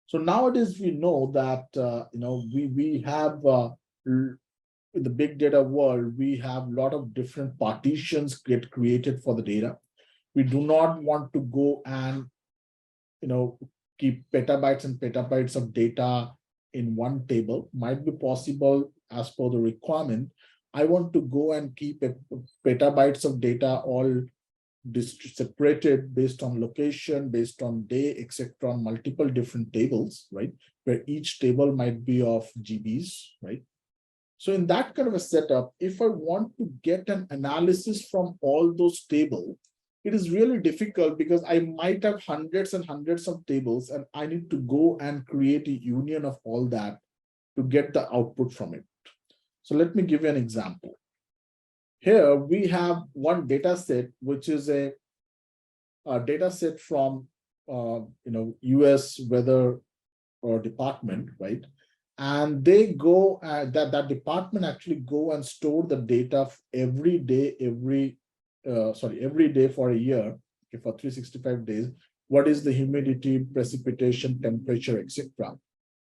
A: So nowadays we know that we have in the big data world, we have a lot of different partitions get created for the data. We do not want to go and keep petabytes and petabytes of data in one table. Might be possible as per the requirement. I want to go and keep petabytes of data all separated based on location, based on day, etc., on multiple different tables, right? Where each table might be of GBs, right? So in that kind of a setup, if I want to get an analysis from all those tables, it is really difficult because I might have hundreds and hundreds of tables and I need to go and create a union of all that to get the output from it. So let me give you an example. Here we have one data set, which is a data set from US weather department, right? And they go that department actually go and store the data every day, every day for a year, okay, for 365 days. What is the humidity, precipitation, temperature, etc.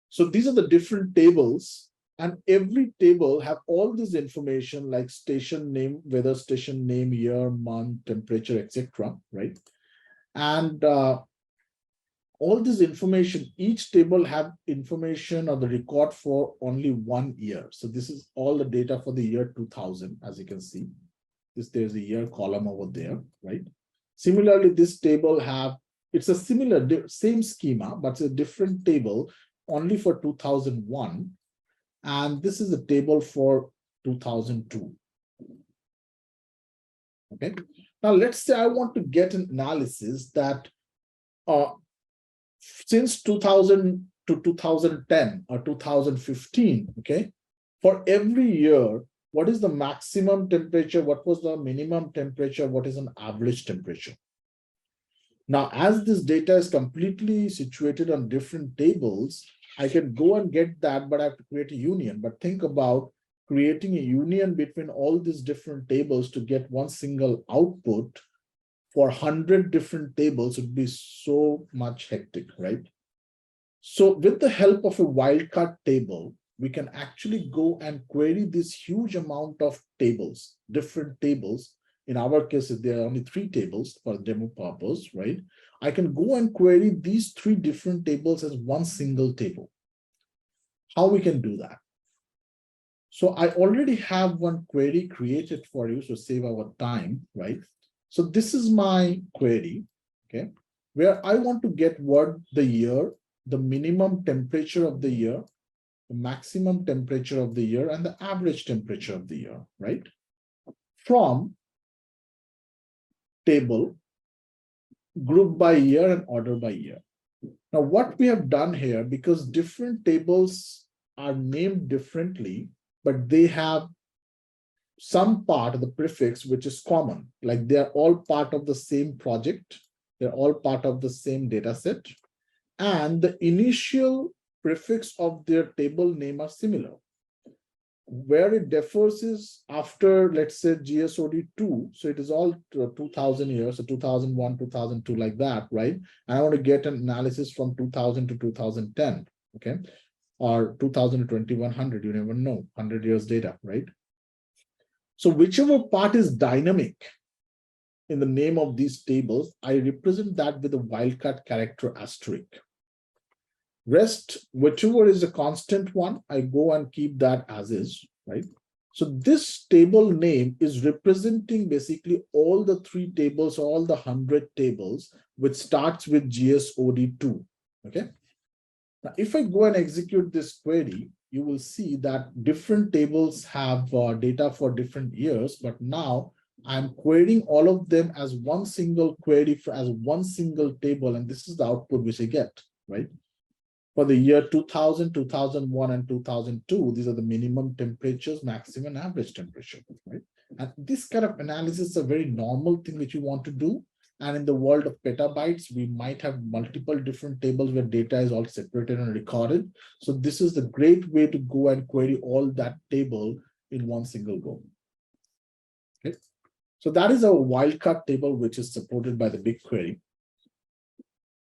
A: So these are the different tables, and every table have all this information like station name, weather station name, year, month, temperature, etc. Right? And all this information, each table have information or the record for only 1 year. So this is all the data for the year 2000, as you can see. There's a year column over there, right? Similarly, this table it's a same schema, but it's a different table only for 2001. And this is a table for 2002. Okay. Now let's say I want to get an analysis that since 2000 to 2010 or 2015, okay, for every year, what is the maximum temperature? What was the minimum temperature? What is an average temperature? Now, as this data is completely situated on different tables, I can go and get that, but I have to create a union. But think about creating a union between all these different tables to get one single output for 100 different tables would be so much hectic, right? So with the help of a wildcard table, we can actually go and query this huge amount of tables, different tables. In our case, if there are only 3 tables for demo purpose, right? I can go and query these 3 different tables as one single table. How we can do that? So I already have one query created for you, so save our time, right? So this is my query, okay, where I want to get what the year, the minimum temperature of the year, the maximum temperature of the year, and the average temperature of the year, right? From table, group by year and order by year. Now, what we have done here, because different tables are named differently, but they have some part of the prefix which is common, like they're all part of the same project, they're all part of the same data set, and the initial prefix of their table name are similar. Where it differs is after, let's say, GSOD2, so it is all 2000 years, so 2001, 2002, like that, right? And I want to get an analysis from 2000 to 2010, okay? Or 2000 to 2100, you never know, 100 years data, right? So whichever part is dynamic in the name of these tables, I represent that with a wildcard character asterisk. Rest, whichever is a constant one, I go and keep that as is, right? So this table name is representing basically all the 3 tables, all the 100 tables, which starts with GSOD2, okay? Now, if I go and execute this query, you will see that different tables have data for different years, but now I'm querying all of them as one single query as one single table, and this is the output which I get, right? For the year 2000, 2001, and 2002, these are the minimum temperatures, maximum and average temperature, right? And this kind of analysis is a very normal thing which you want to do. And in the world of petabytes, we might have multiple different tables where data is all separated and recorded. So this is the great way to go and query all that table in one single go. Okay. So that is a wildcard table, which is supported by the BigQuery.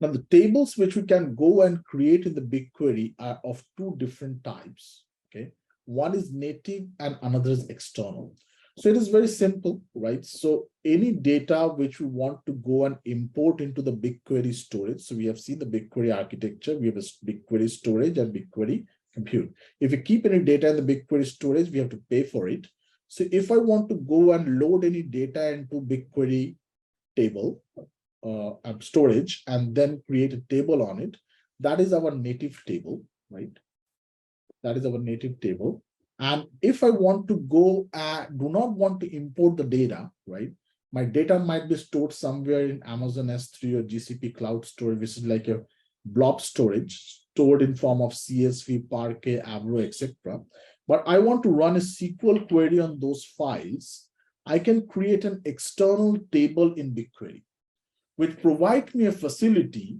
A: Now, the tables which we can go and create in the BigQuery are of two different types. Okay, one is native and another is external. So it is very simple, right? So any data which we want to go and import into the BigQuery storage. So we have seen the BigQuery architecture. We have a BigQuery storage and BigQuery compute. If we keep any data in the BigQuery storage, we have to pay for it. So if I want to go and load any data into BigQuery table, storage, and then create a table on it, that is our native table, right? That is our native table. And if I want to go, do not want to import the data, right? My data might be stored somewhere in Amazon S3 or GCP cloud storage, which is like a blob storage, stored in form of CSV, Parquet, Avro, etc. But I want to run a SQL query on those files. I can create an external table in BigQuery, which provides me a facility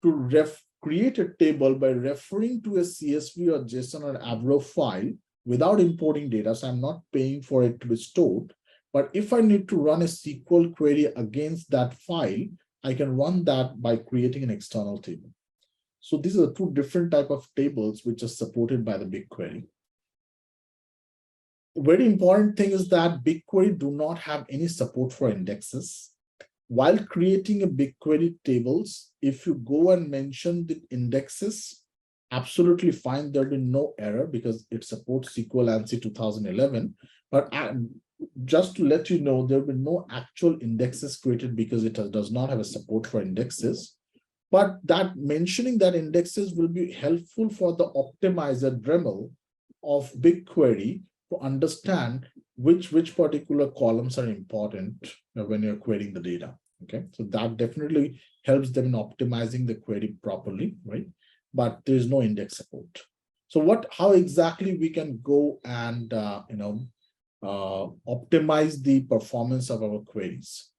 A: to create a table by referring to a CSV or JSON or Avro file without importing data. So I'm not paying for it to be stored. But if I need to run a SQL query against that file, I can run that by creating an external table. So these are the two different types of tables which are supported by the BigQuery. The very important thing is that BigQuery do not have any support for indexes. While creating a BigQuery tables, if you go and mention the indexes, absolutely fine, there'll be no error because it supports SQL ANSI 2011. But just to let you know, there'll be no actual indexes created because it does not have a support for indexes. But that mentioning that indexes will be helpful for the optimizer Dremel of BigQuery to understand which particular columns are important when you're querying the data. Okay, so that definitely helps them in optimizing the query properly, right? But there's no index support. So how exactly we can go and optimize the performance of our queries?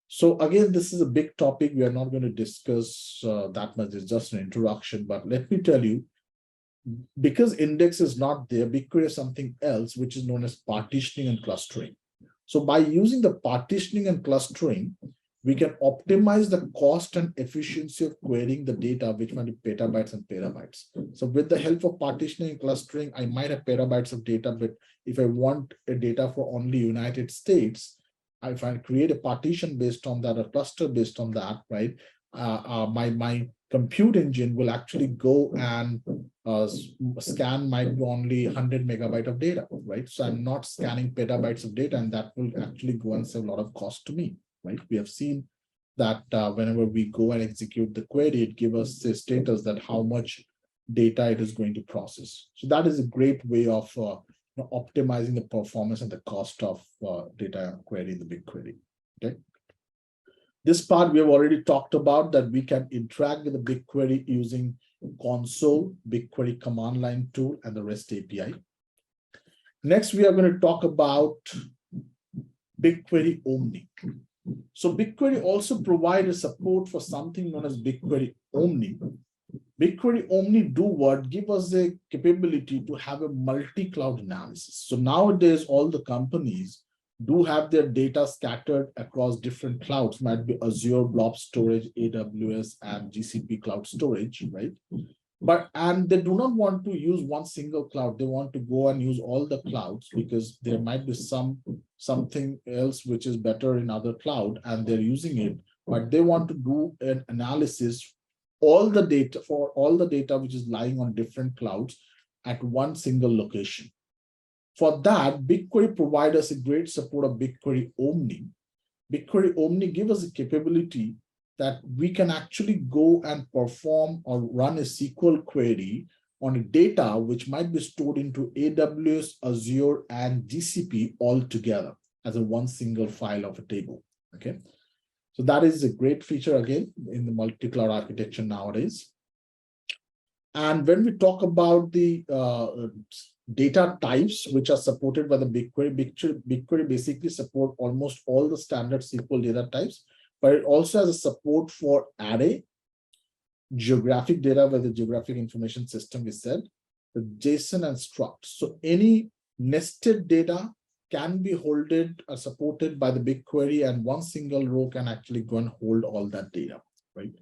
A: So again, this is a big topic. We are not going to discuss that much. It's just an introduction. But let me tell you, because index is not there, BigQuery is something else, which is known as partitioning and clustering. So by using the partitioning and clustering, we can optimize the cost and efficiency of querying the data, which might be petabytes and petabytes. So with the help of partitioning and clustering, I might have petabytes of data, but if I want a data for only United States, if I create a partition based on that, a cluster based on that, right? My compute engine will actually go and scan might be only 100 megabyte of data, right? So I'm not scanning petabytes of data, and that will actually go and save a lot of cost to me, right? We have seen that whenever we go and execute the query, it gives us a status that how much data it is going to process. So that is a great way of optimizing the performance and the cost of data query in the BigQuery. Okay. This part we have already talked about, that we can interact with the BigQuery using console, BigQuery command line tool, and the REST API. Next, we are going to talk about BigQuery Omnic. So BigQuery also provides support for something known as BigQuery Omnic. BigQuery Omnic do what? Give us a capability to have a multi-cloud analysis. So nowadays, all the companies do have their data scattered across different clouds, might be Azure Blob Storage, AWS, and GCP Cloud Storage, right? And they do not want to use one single cloud. They want to go and use all the clouds because there might be something else which is better in other cloud, and they're using it, but they want to do an analysis all the data which is lying on different clouds at one single location. For that, BigQuery provides us a great support of BigQuery Omnic. BigQuery Omnic gives us a capability that we can actually go and perform or run a SQL query on a data which might be stored into AWS, Azure, and GCP all together as a one single file of a table. Okay. So that is a great feature again in the multi-cloud architecture nowadays. And when we talk about the data types which are supported by the BigQuery basically support almost all the standard SQL data types, but it also has a support for array, geographic data where the geographic information system is said, the JSON and struct. So any nested data can be supported by the BigQuery, and one single row can actually go and hold all that data, right?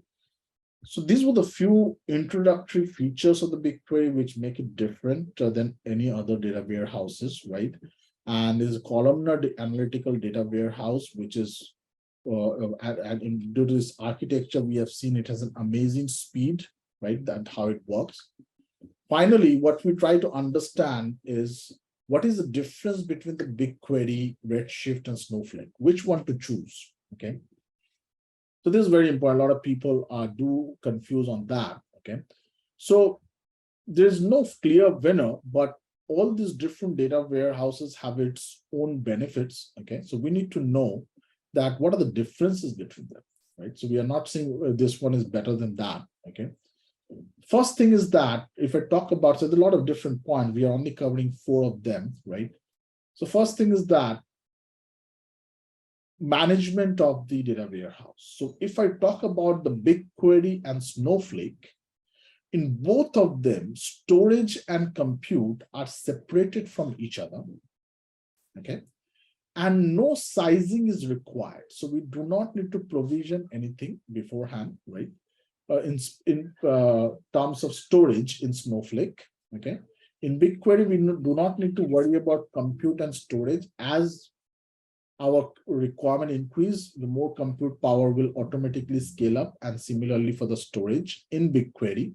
A: So these were the few introductory features of the BigQuery which make it different than any other data warehouses, right? And there's a columnar analytical data warehouse, which is due to this architecture, we have seen it has an amazing speed, right? That's how it works. Finally, what we try to understand is what is the difference between the BigQuery, Redshift, and Snowflake? Which one to choose? Okay. So this is very important. A lot of people do confuse on that. Okay. So there's no clear winner, but all these different data warehouses have its own benefits. Okay. So we need to know that what are the differences between them, right? So we are not saying this one is better than that. Okay. First thing is that if I talk about, so there's a lot of different points, we are only covering 4 of them, right? So first thing is that management of the data warehouse. So if I talk about the BigQuery and Snowflake, in both of them, storage and compute are separated from each other, okay? And no sizing is required. So we do not need to provision anything beforehand, right? In terms of storage in Snowflake, okay? In BigQuery, we do not need to worry about compute and storage. As our requirement increase, the more compute power will automatically scale up, and similarly for the storage in BigQuery.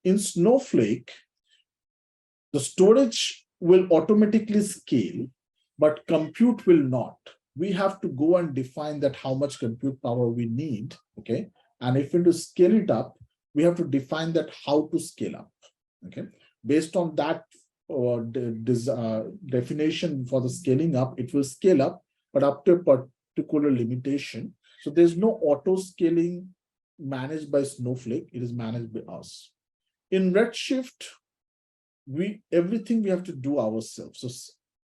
A: In Snowflake, the storage will automatically scale, but compute will not. We have to go and define that how much compute power we need, okay? And if we want to scale it up, we have to define that how to scale up, okay? Based on that definition for the scaling up, it will scale up, but up to a particular limitation. So there's no auto scaling managed by Snowflake, it is managed by us. In Redshift, everything we have to do ourselves. So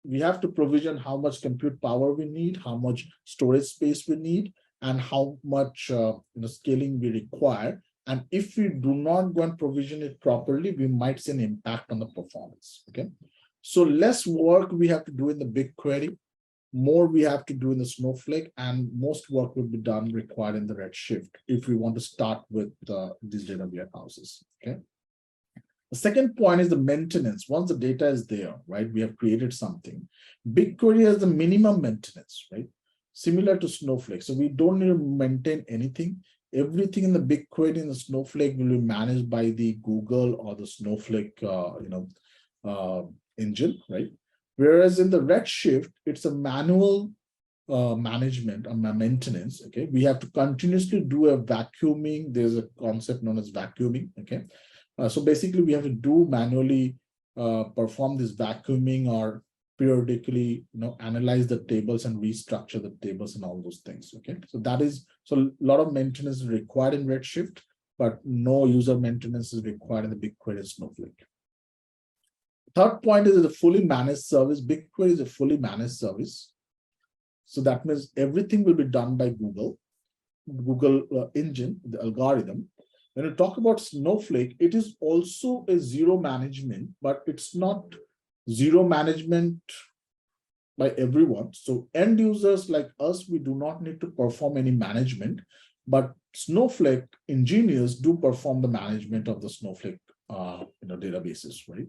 A: we have to provision how much compute power we need, how much storage space we need, and how much scaling we require. And if we do not go and provision it properly, we might see an impact on the performance. Okay, so less work we have to do in the BigQuery, more we have to do in the Snowflake, and most work will be done required in the Redshift if we want to start with these data warehouses. Okay. The second point is the maintenance. Once the data is there, right, we have created something. BigQuery has the minimum maintenance, right? Similar to Snowflake. So we don't need to maintain anything. Everything in the BigQuery and the Snowflake will be managed by the Google or the Snowflake engine, right? Whereas in the Redshift, it's a manual management or maintenance. Okay, we have to continuously do a vacuuming. There's a concept known as vacuuming. Okay, so basically we have to do manually perform this vacuuming, or periodically analyze the tables and restructure the tables and all those things. Okay, so that is, so a lot of maintenance is required in Redshift, but no user maintenance is required in the BigQuery and Snowflake. Third point is a fully managed service. BigQuery is a fully managed service. So that means everything will be done by Google engine, the algorithm. When you talk about Snowflake, it is also a zero management, but it's not zero management by everyone. So end users like us, we do not need to perform any management, but Snowflake engineers do perform the management of the Snowflake databases, right?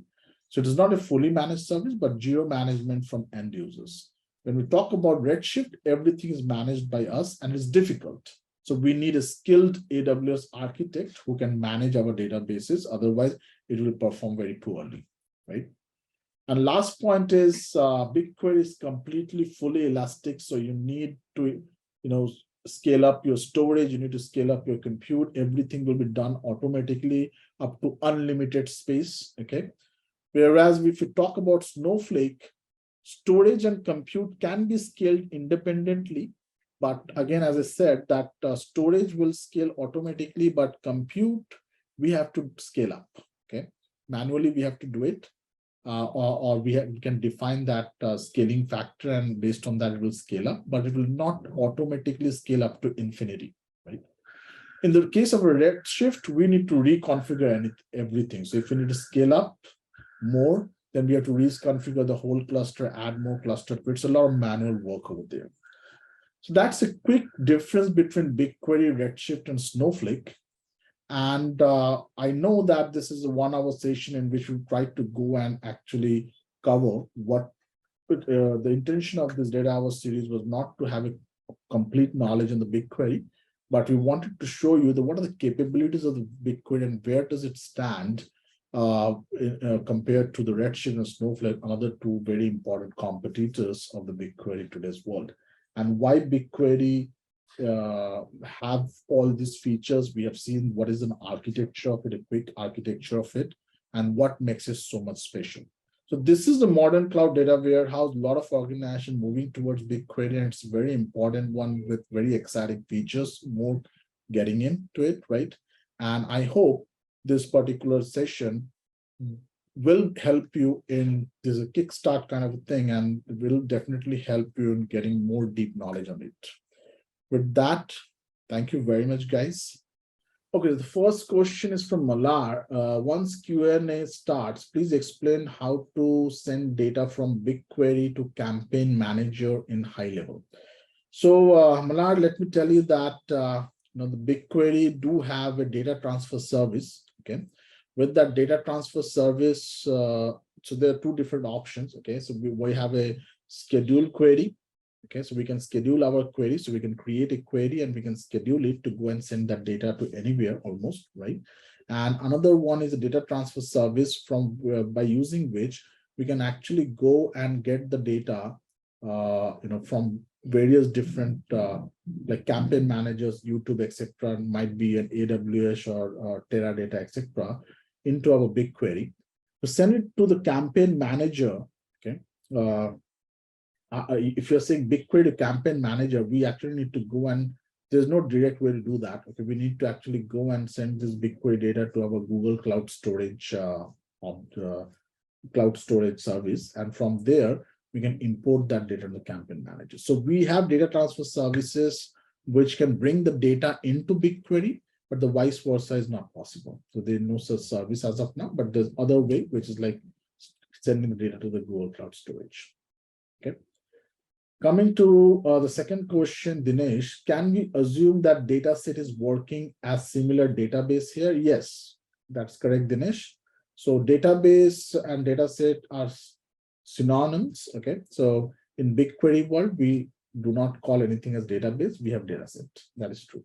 A: So it is not a fully managed service, but zero management from end users. When we talk about Redshift, everything is managed by us, and it's difficult. So we need a skilled AWS architect who can manage our databases. Otherwise, it will perform very poorly, right? And last point is BigQuery is completely fully elastic. So you need to, scale up your storage. You need to scale up your compute. Everything will be done automatically up to unlimited space. Okay. Whereas if you talk about Snowflake, storage and compute can be scaled independently. But again, as I said, that storage will scale automatically, but compute, we have to scale up. Okay. Manually, we have to do it. Or we can define that scaling factor, and based on that, it will scale up, but it will not automatically scale up to infinity, right? In the case of a Redshift, we need to reconfigure everything. So if we need to scale up more, then we have to reconfigure the whole cluster, add more cluster. It's a lot of manual work over there. So that's a quick difference between BigQuery, Redshift, and Snowflake. And I know that this is a 1 hour session in which we try to go and actually cover what the intention of this data hour series was not to have a complete knowledge in the BigQuery, but we wanted to show you what are the capabilities of the BigQuery and where does it stand compared to the Redshift and Snowflake, another two very important competitors of the BigQuery today's world, and why BigQuery have all these features. We have seen what is an architecture of it, a quick architecture of it, and what makes it so much special. So this is the modern cloud data warehouse, a lot of organization moving towards BigQuery, and it's a very important one with very exciting features, more getting into it, right? And I hope this particular session will help you in, there's a kickstart kind of a thing, and will definitely help you in getting more deep knowledge on it. With that, thank you very much, guys. Okay, the first question is from Malar. Once Q&A starts, please explain how to send data from BigQuery to Campaign Manager in high level. So Malar, let me tell you that the BigQuery do have a data transfer service. Okay, with that data transfer service, so there are two different options. Okay, so we have a schedule query. Okay, so we can schedule our query. So we can create a query and we can schedule it to go and send that data to anywhere almost, right? And another one is a data transfer service from by using which we can actually go and get the data, from various different like campaign managers, YouTube, etc. Might be an AWS or Teradata, etc. into our BigQuery to send it to the campaign manager. Okay. If you're saying BigQuery to Campaign Manager, we actually need to go and there's no direct way to do that. Okay, we need to actually go and send this BigQuery data to our Google Cloud Storage cloud storage service, and from there we can import that data to the Campaign Manager. So we have data transfer services which can bring the data into BigQuery, but the vice versa is not possible. So there's no such service as of now, but there's other way, which is like sending the data to the Google Cloud Storage. Okay. Coming to the second question, Dinesh, can we assume that data set is working as similar database here? Yes, that's correct, Dinesh. So database and data set are synonyms. Okay, so in BigQuery world, we do not call anything as database. We have data set. That is true.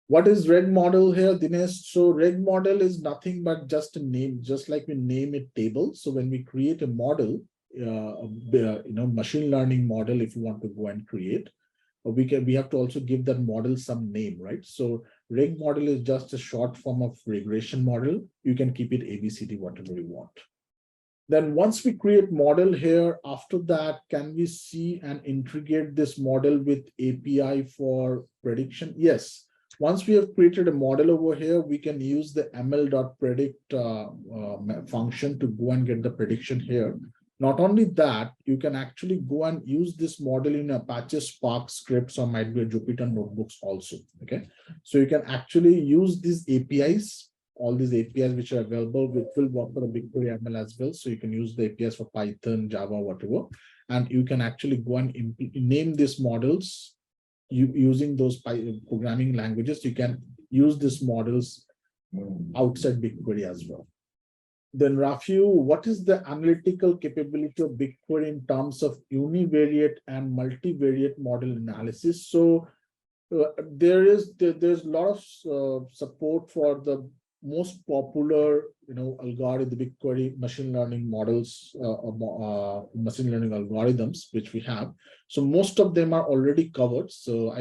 A: What is reg model here, Dinesh? So reg model is nothing but just a name, just like we name a table. So when we create a model, machine learning model, if you want to go and create, we have to also give that model some name, right? So reg model is just a short form of regression model. You can keep it ABCD, whatever you want. Then once we create model here, after that, can we see and integrate this model with API for prediction? Yes. Once we have created a model over here, we can use the ml.predict function to go and get the prediction here. Not only that, you can actually go and use this model in Apache Spark scripts or might be a Jupyter notebooks also. Okay, so you can actually use these APIs, all these APIs which are available, which will work for the BigQuery ML as well. So you can use the APIs for Python, Java, whatever, and you can actually go and name these models using those programming languages. You can use these models outside BigQuery as well. Then Rafiu, what is the analytical capability of BigQuery in terms of univariate and multivariate model analysis? So there's a lot of support for the most popular, algorithm, the BigQuery machine learning models, machine learning algorithms, which we have. So most of them are already covered. So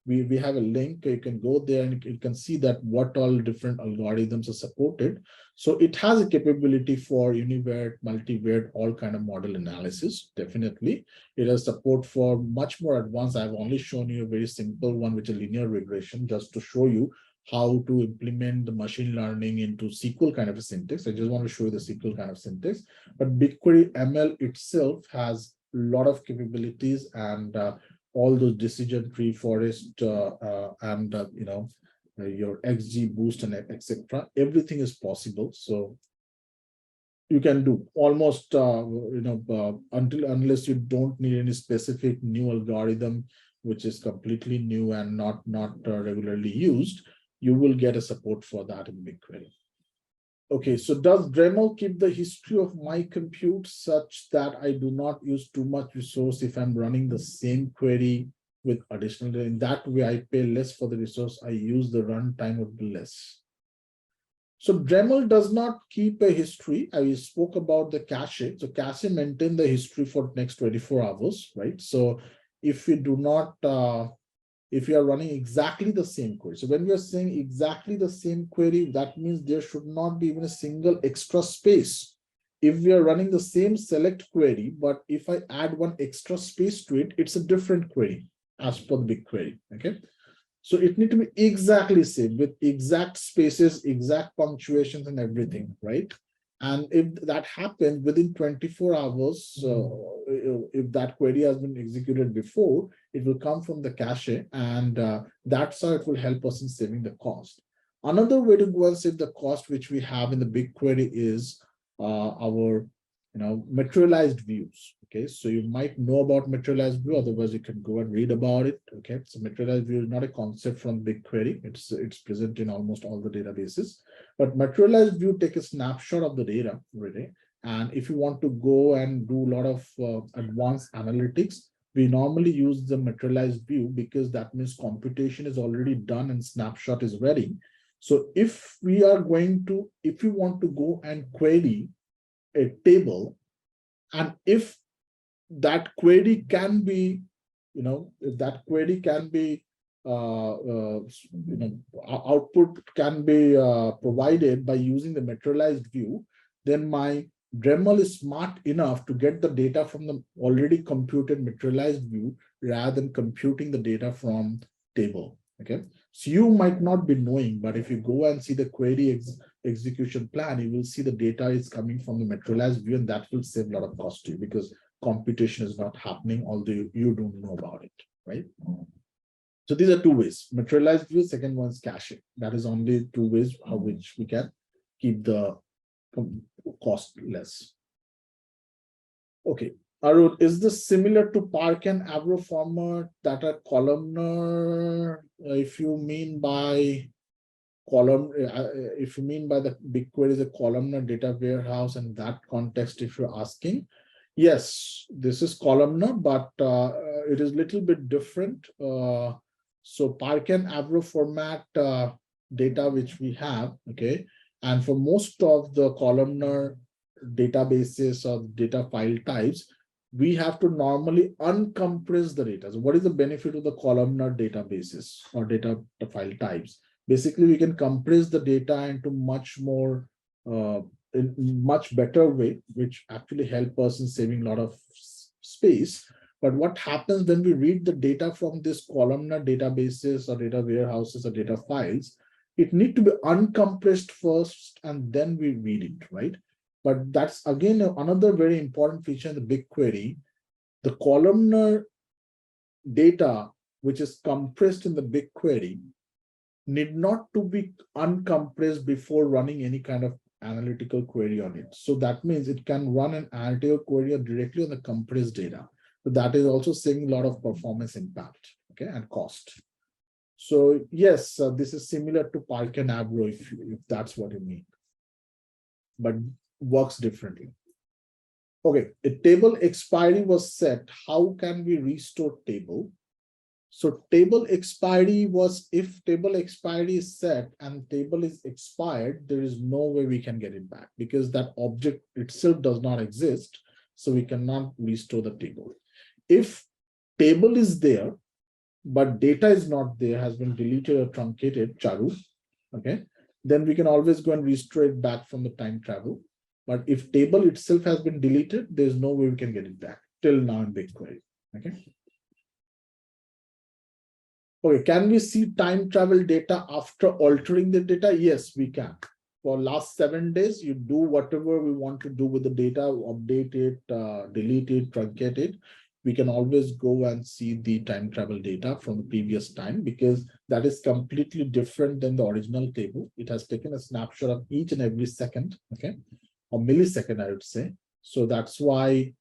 A: we have a link, you can go there and you can see that what all different algorithms are supported. So it has a capability for univariate, multivariate, all kind of model analysis. Definitely. It has support for much more advanced. I've only shown you a very simple one, which is linear regression, just to show you how to implement the machine learning into SQL kind of a syntax. I just want to show you the SQL kind of syntax. But BigQuery ML itself has a lot of capabilities and all those decision tree forest and your XG boost and etc. Everything is possible. So you can do almost unless you don't need any specific new algorithm which is completely new and not regularly used. you will get a support for that in BigQuery. Okay, so does Dremel keep the history of my compute such that I do not use too much resource if I'm running the same query with additional data? In that way, I pay less for the resource. I use the runtime would be less. So Dremel does not keep a history. I spoke about the cache. So cache maintain the history for next 24 hours, right? So if we do not, if you are running exactly the same query. So when we are saying exactly the same query, that means there should not be even a single extra space. If we are running the same select query, but if I add one extra space to it, it's a different query as per the BigQuery, okay? So it needs to be exactly same with exact spaces, exact punctuations and everything, right? And if that happens within 24 hours, if that query has been executed before, it will come from the cache, and that's how it will help us in saving the cost. Another way to go and save the cost, which we have in the BigQuery, is our materialized views. Okay, so you might know about materialized view, otherwise you can go and read about it. Okay, so materialized view is not a concept from BigQuery. It's present in almost all the databases. But materialized view take a snapshot of the data really. And if you want to go and do a lot of advanced analytics, we normally use the materialized view because that means computation is already done and snapshot is ready. So if we want to go and query a table, and if that query can be, if that query can be, output can be provided by using the materialized view, then my Dremel is smart enough to get the data from the already computed materialized view rather than computing the data from table. Okay, so you might not be knowing, but if you go and see the query execution plan, you will see the data is coming from the materialized view, and that will save a lot of cost to you because computation is not happening, although you don't know about it, right? So these are two ways: materialized view. Second one is caching. That is only two ways how which we can keep the cost less. Okay, Arun, is this similar to Park and Avro format that are columnar? If you mean by if you mean by the BigQuery is a columnar data warehouse, and that context, if you're asking, yes, this is columnar, but it is a little bit different. So Park and Avro format data which we have, okay, and for most of the columnar databases or data file types, we have to normally uncompress the data. So what is the benefit of the columnar databases or data file types? Basically, we can compress the data into much more, in much better way, which actually help us in saving a lot of space. But what happens when we read the data from this columnar databases or data warehouses or data files, it need to be uncompressed first and then we read it, right? But that's again another very important feature in the BigQuery. The columnar data, which is compressed in the BigQuery, need not to be uncompressed before running any kind of analytical query on it. So that means it can run an analytical query directly on the compressed data. So that is also saving a lot of performance impact, okay, and cost. So yes, this is similar to Park and Avro, if that's what you mean, but works differently. Okay, a table expiry was set. How can we restore table? So table expiry was, if table expiry is set and table is expired, there is no way we can get it back because that object itself does not exist. So we cannot restore the table. If table is there, but data is not there, has been deleted or truncated, charu, okay, then we can always go and restore it back from the time travel. But if table itself has been deleted, there's no way we can get it back till now in BigQuery, okay. Okay, can we see time travel data after altering the data? Yes, we can. For last 7 days, you do whatever we want to do with the data, update it, delete it, truncate it. We can always go and see the time travel data from the previous time because that is completely different than the original table. It has taken a snapshot of each and every second, okay, or millisecond, I would say. So that's why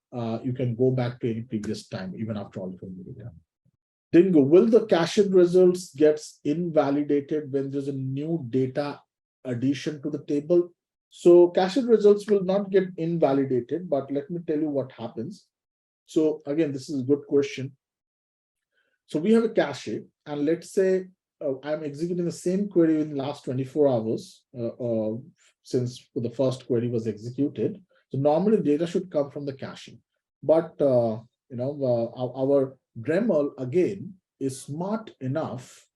A: you can go back to any previous time, even after altering the data. Didn't go. Will the cached results gets invalidated when there's a new data addition to the table? So cached results will not get invalidated, but let me tell you what happens. So again, this is a good question. So we have a cache, and let's say I'm executing the same query in the last 24 hours since the first query was executed. So normally data should come from the cache, but our Dremel again is smart enough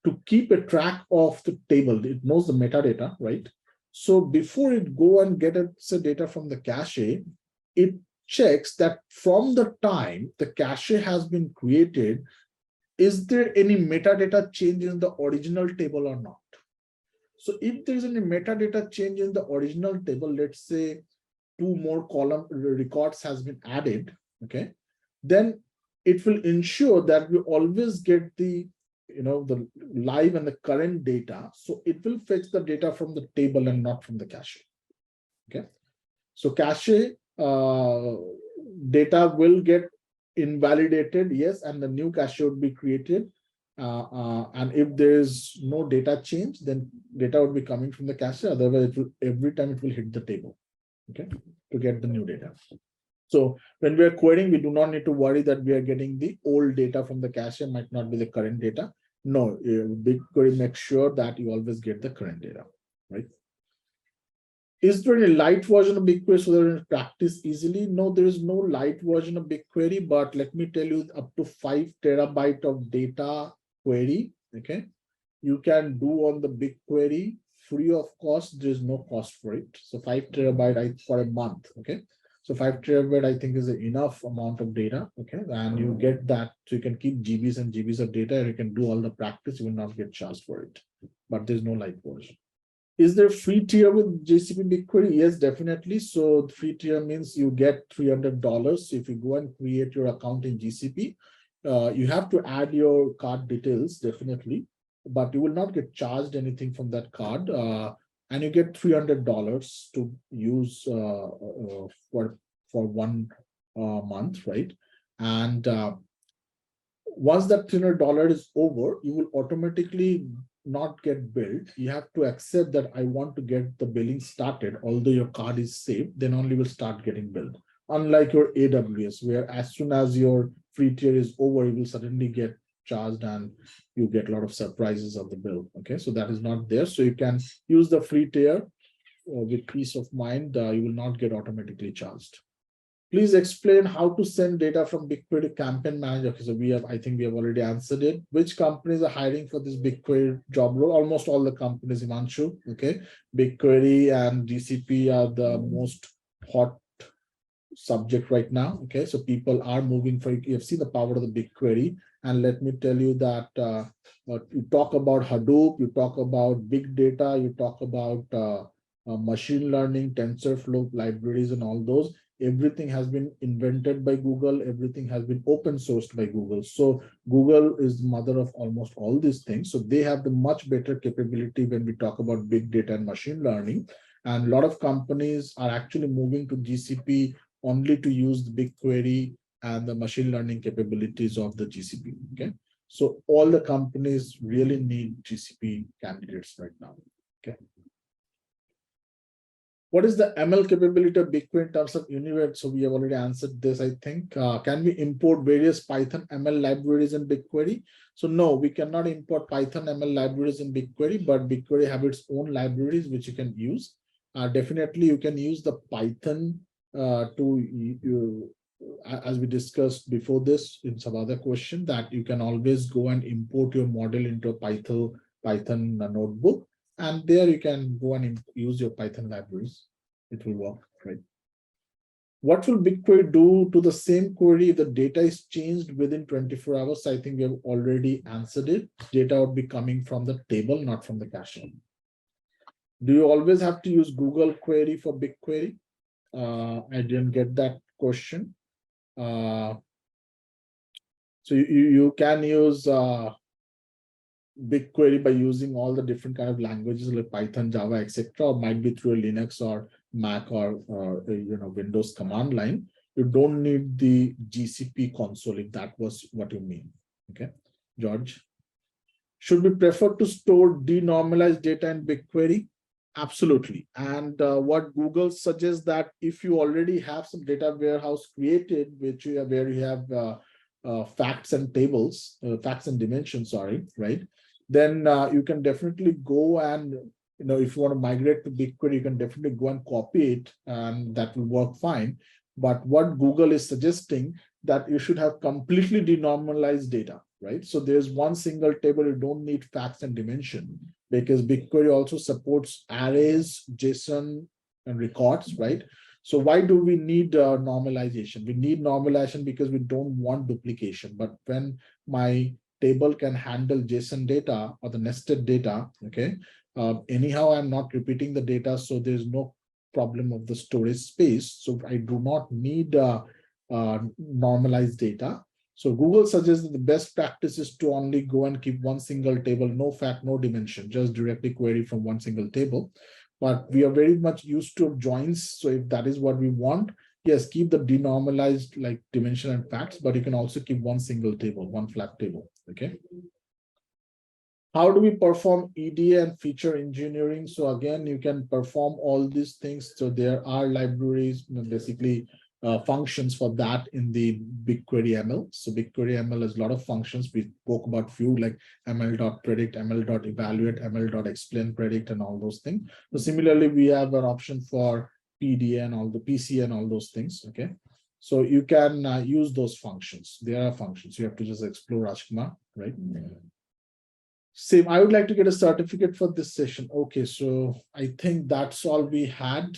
A: to keep a track of the table. It knows the metadata, right? So before it go and get the data from the cache, it checks that from the time the cache has been created, is there any metadata change in the original table or not? So if there's any metadata change in the original table, let's say 2 more column records has been added, okay, then it will ensure that we always get the the live and the current data. So it will fetch the data from the table and not from the cache. Okay, so cache data will get invalidated, yes, and the new cache would be created. And if there is no data change, then data would be coming from the cache. Otherwise, it will, every time it will hit the table, okay, to get the new data. So when we are querying, we do not need to worry that we are getting the old data from the cache, might not be the current data. No, BigQuery makes sure that you always get the current data, right? Is there a light version of BigQuery so that you can practice easily? No, there is no light version of BigQuery, but let me tell you, up to 5 terabyte of data query, okay, you can do on the BigQuery free of cost. There is no cost for it. So 5 terabyte for a month, okay. So 5 terabyte, I think, is enough amount of data, okay, and you get that, so you can keep GBs and GBs of data, and you can do all the practice. You will not get charged for it, but there's no light version. Is there free tier with GCP BigQuery? Yes, definitely. So free tier means you get $300. So if you go and create your account in GCP, you have to add your card details, definitely, but you will not get charged anything from that card. And you get $300 to use for 1 month, right? And once that $300 is over, you will automatically not get billed. You have to accept that I want to get the billing started, although your card is saved, then only will start getting billed. Unlike your AWS, where as soon as your free tier is over, you will suddenly get charged and you get a lot of surprises of the bill. Okay, so that is not there. So you can use the free tier with peace of mind. You will not get automatically charged. Please explain how to send data from BigQuery to Campaign Manager. Okay, so I think we have already answered it. Which companies are hiring for this BigQuery job role? Almost all the companies, Imanshu. Okay, BigQuery and GCP are the most hot subject right now. Okay, so people are moving for it. You have seen the power of the BigQuery, and let me tell you that you talk about Hadoop, you talk about big data, you talk about machine learning, TensorFlow libraries, and all those. Everything has been invented by Google. Everything has been open sourced by Google. So Google is the mother of almost all these things. So they have the much better capability when we talk about big data and machine learning. And a lot of companies are actually moving to GCP only to use the BigQuery and the machine learning capabilities of the GCP. Okay, so all the companies really need GCP candidates right now. Okay. What is the ML capability of BigQuery in terms of Universe? So we have already answered this, I think. Can we import various Python ML libraries in BigQuery? So no, we cannot import Python ML libraries in BigQuery, but BigQuery have its own libraries which you can use. Definitely, you can use the Python as we discussed before this in some other question, that you can always go and import your model into a Python notebook. And there you can go and use your Python libraries. It will work, right? What will BigQuery do to the same query if the data is changed within 24 hours? I think we have already answered it. Data would be coming from the table, not from the cache. Do you always have to use Google query for BigQuery? I didn't get that question. So you can use BigQuery by using all the different kind of languages like Python, Java, etc., or might be through a Linux or Mac or Windows command line. You don't need the GCP console if that was what you mean. Okay, George. Should we prefer to store denormalized data in BigQuery? Absolutely. And what Google suggests that if you already have some data warehouse created, where you have facts and tables, facts and dimensions, sorry, right? Then you can definitely go and, if you want to migrate to BigQuery, you can definitely go and copy it, and that will work fine. But what Google is suggesting that you should have completely denormalized data, right? So there's one single table, you don't need facts and dimension, because BigQuery also supports arrays, JSON, and records, right? So why do we need normalization? We need normalization because we don't want duplication. But when my table can handle JSON data or the nested data, okay, anyhow, I'm not repeating the data, so there's no problem of the storage space. So I do not need normalized data. So Google suggests that the best practice is to only go and keep one single table, no fact, no dimension, just directly query from one single table. But we are very much used to joins. So if that is what we want, yes, keep the denormalized like dimension and facts, but you can also keep one single table, one flat table. Okay. How do we perform EDA and feature engineering? So again, you can perform all these things. So there are libraries, basically functions for that in the BigQuery ML. So BigQuery ML has a lot of functions. We spoke about few like ML.predict, ML.evaluate, ML.explain, predict, and all those things. So similarly, we have an option for PDA and all the PC and all those things. Okay. So you can use those functions. There are functions. You have to just explore, Rajkumar, right? Same, I would like to get a certificate for this session. Okay, so I think that's all we had.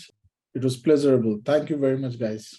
A: It was pleasurable. Thank you very much, guys.